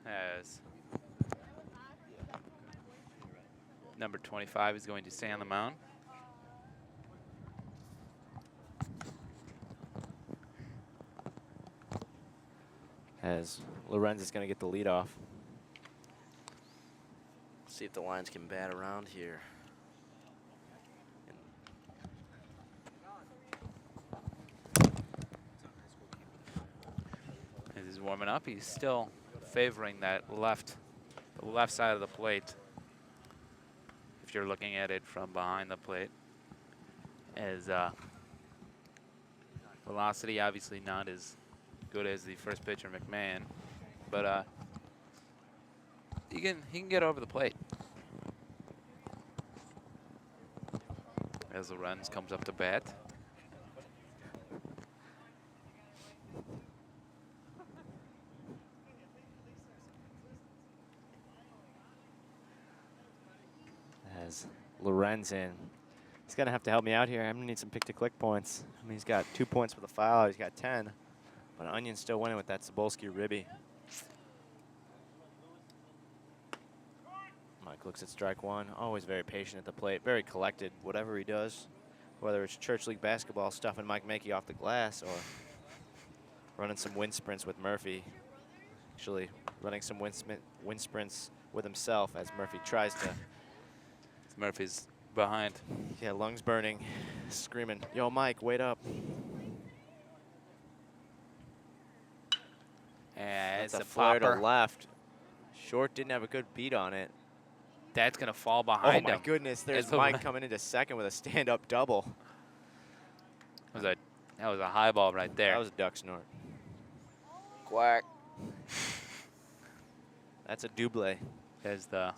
As number 25 is going to stay on the mound. As Lorenz is going to get the lead off. See if the Lions can bat around here. As he's warming up, he's still favoring that the left side of the plate. If you're looking at it from behind the plate, as velocity obviously not as good as the first pitcher McMahon, but he can get over the plate. As Lorenz comes up to bat. As Lorenz in. He's going to have to help me out here. I'm going to need some pick-to-click points. I mean, he's got 2 points for the foul. He's got 10. But Onion's still winning with that Cebulski ribby. Mike looks at strike one. Always very patient at the plate. Very collected, whatever he does. Whether it's church league basketball, stuffing Mike Mackey off the glass, or running some wind sprints with Murphy. Actually, running some wind sprints with himself as Murphy tries to. Murphy's behind. Yeah, lungs burning, screaming, "Yo, Mike, wait up." And That's it's a a flare to popper. left. Short didn't have a good beat on it. That's gonna fall Oh behind my him. goodness, there's It's a- Mike coming into second with a stand-up double. That was a high ball right there. That was a duck snort. Quack. That's a double. As the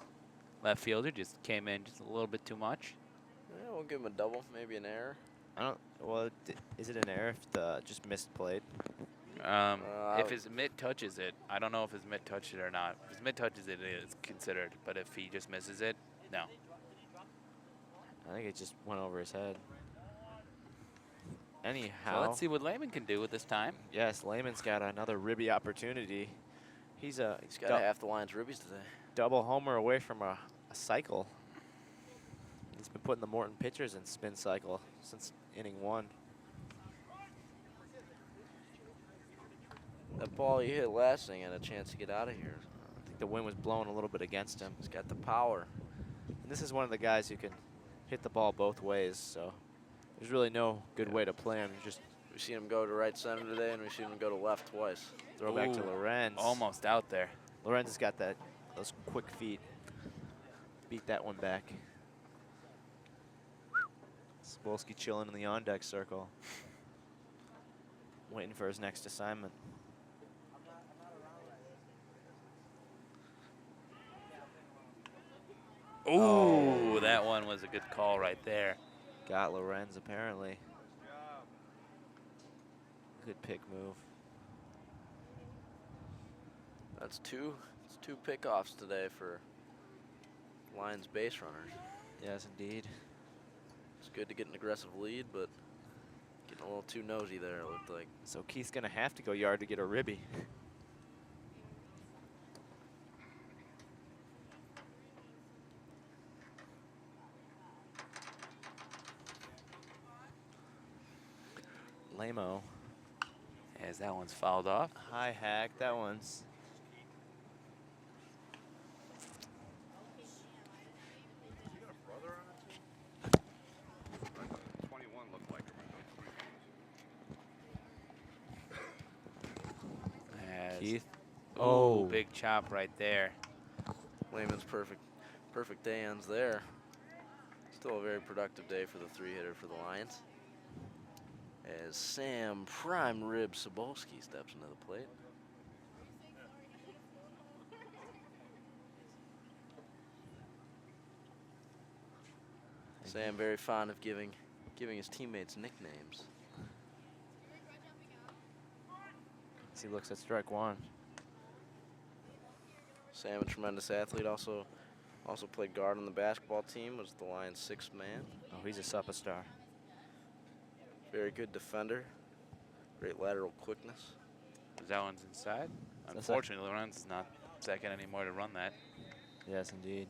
left fielder just came in just a little bit too much. Yeah, we'll give him a double, maybe an error. I don't. Well, is it an error if the just missed played? If his mitt touches it, I don't know if his mitt touched it or not. If his mitt touches it, it is considered. But if he just misses it, no. I think it just went over his head. So Anyhow, let's see what Lehman can do with this time. yes, Lehman's got another ribby opportunity. He's He's got half the Lions ribbies today. double homer away from a cycle. He's been putting the Morton pitchers in spin cycle since inning 1. That ball he hit last inning had a chance to get out of here. I think the wind was blowing a little bit against him. He's got the power. And this is one of the guys who can hit the ball both ways, so there's really no good way to play him. Just We've seen him go to right center today, and we've seen him go to left twice. throw back to Ooh, Lorenz. Almost out there. Lorenz has got those quick feet. Beat that one back. Cebulski chilling in the on-deck circle. Waiting for his next assignment. Ooh, that one was a good call right there. Got Lorenz apparently. Good pick move. That's two pickoffs today for Lions base runners. Yes, indeed. It's good to get an aggressive lead, but getting a little too nosy there, it looked like. So Keith's gonna have to go yard to get a ribby. Lamo. As that one's fouled off. High hack. That one's. As Keith. Oh, big chop right there. Lehman's perfect day ends there. Still a very productive day for the three-hitter for the Lions. As Sam Prime Rib Sobolski steps into the plate. Sam very fond of giving his teammates nicknames. As he looks at strike one. Sam, a tremendous athlete, also played guard on the basketball team, was the Lions' sixth man. Oh, he's a superstar. Very good defender, great lateral quickness. That one's inside. Unfortunately, Lorenz is not second anymore to run that. Yes, indeed.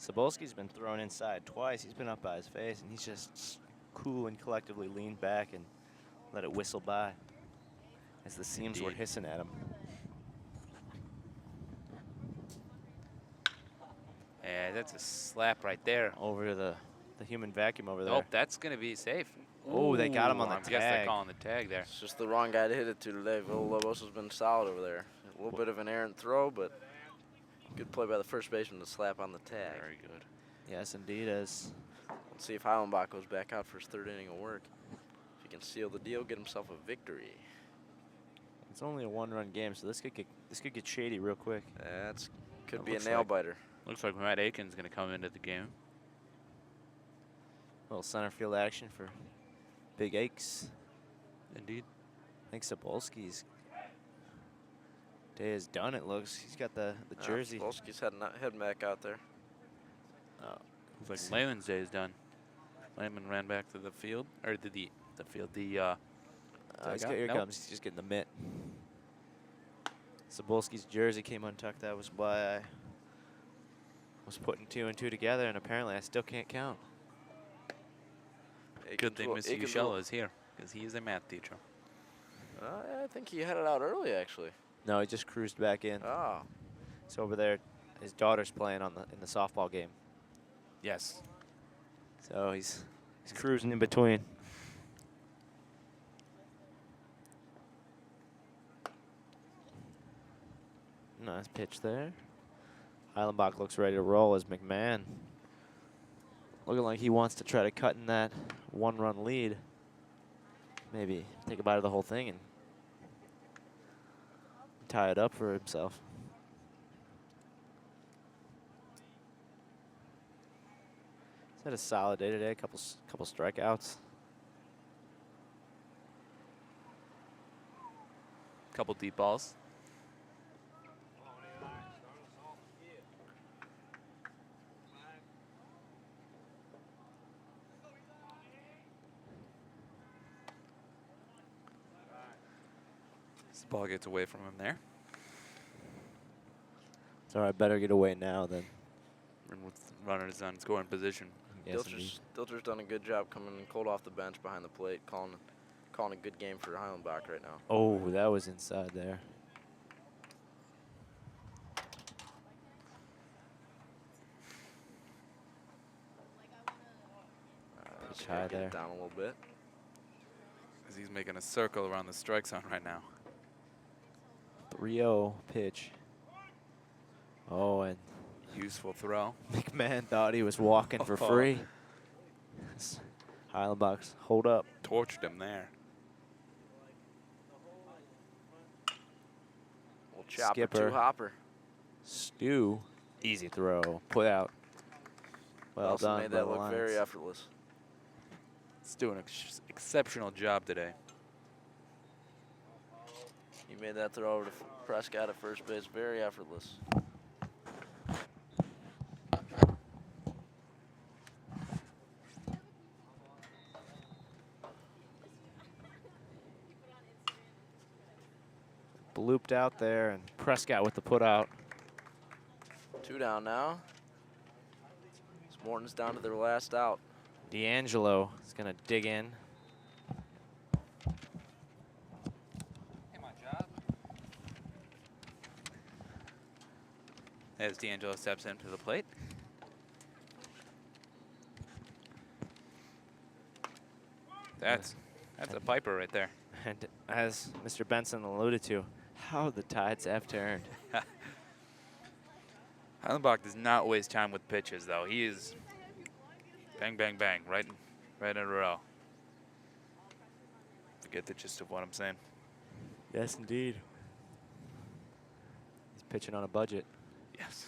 Sobolski's been thrown inside twice. He's been up by his face, and he's just cool and collectively leaned back and let it whistle by as the seams were hissing at him. Yeah, that's a slap right there. Over the human vacuum over there. Nope, that's going to be safe. Oh, they got him on the I guess they're tag. calling the tag there. It's just the wrong guy to hit it to today. Villalobos has been solid over there. A little bit of an errant throw, but good play by the first baseman to slap on the tag. Very good. Yes, indeed. As Let's see if Heilenbach goes back out for his third inning of work. If he can seal the deal, get himself a victory. it's only a one-run game, so this could get shady real quick. That's could It be a looks nail like- biter. Looks like Matt Aiken's going to come into the game. Little center field action for Big Aches. Indeed. I think Sobolski's day is done. It looks. He's got the jersey. Volsky's heading back out there. Looks like Lehman's day is done. Lehman ran back to the field, or the field, Here it Nope. comes. He's just getting the mitt. Sobolski's jersey came untucked. That was why I was putting two and two together, and apparently I still can't count. Good thing Mr. Ushella is here, because he is a math teacher. I think he headed out early, actually. No, he just cruised back in. Oh, He's over there. His daughter's playing in the softball game, Yes. so he's cruising in between. Nice pitch there. Heilenbach looks ready to roll as McMahon looking like he wants to try to cut in that one-run lead. Maybe take a bite of the whole thing and tie it up for himself. He's had a solid day today. Couple strikeouts. Couple deep balls. This ball gets away from him there. It's all right. Better get away now than. And with runners on scoring position. Yes, indeed. Dilter's done a good job coming cold off the bench behind the plate, calling a good game for Heilenbach right now. Oh, that was inside there. Just high gotta get there. it down a little bit. As he's making a circle around the strike zone right now. 3-0 pitch. Oh, and Useful throw. McMahon thought he was walking for free. Heilenbach's hold up. Torched him there. We'll chop Skipper. it to Hopper. Stu, easy throw, put out. Well Nelson done. made by that the look Lions. very effortless. He's doing an exceptional job today. He made that throw over to Prescott at first base, very effortless. Blooped out there, and Prescott with the put out. 2 down now. Morton's down to their last out. D'Angelo is going to dig in. as D'Angelo steps into the plate. That's a piper right there. And as Mr. Benson alluded to, how the tides have turned. Heilenbach does not waste time with pitches, though. He is bang, bang, bang, right in a row. Forget the gist of what I'm saying. Yes, indeed. He's pitching on a budget. Yes.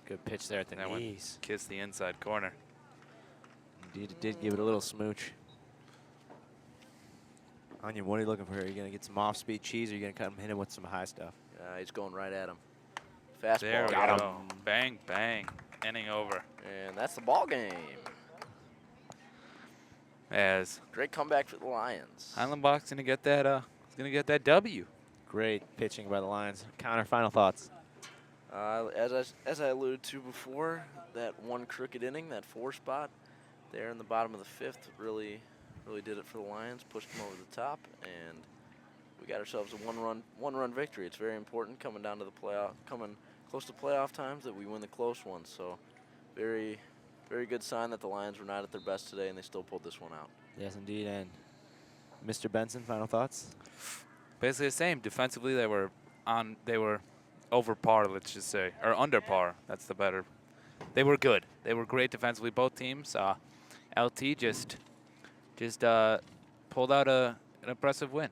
Good pitch there at the That one knees. kissed the inside corner. Indeed, it did give it a little smooch. Onion, what are you looking for here? Are you going to get some off-speed cheese, or are you going to come hit him with some high stuff? He's going right at him. Fastball. There we Got go. him. Bang, bang. Inning over. And that's the ball game. As Great comeback for the Lions. Heilenbach's gonna get that W. Great pitching by the Lions. Connor, final thoughts. As I alluded to before, that one crooked inning, that 4 spot there in the bottom of the 5th really did it for the Lions, pushed them over the top, and we got ourselves a one-run victory. It's very important coming down to the playoff, coming close to playoff times, that we win the close ones. So very, very good sign that the Lions were not at their best today, and they still pulled this one out. Yes, indeed. And Mr. Benson, final thoughts? Basically the same. Defensively, they were over par, let's just say, or under par. That's the better. They were good. They were great defensively, both teams. LT just pulled out an impressive win.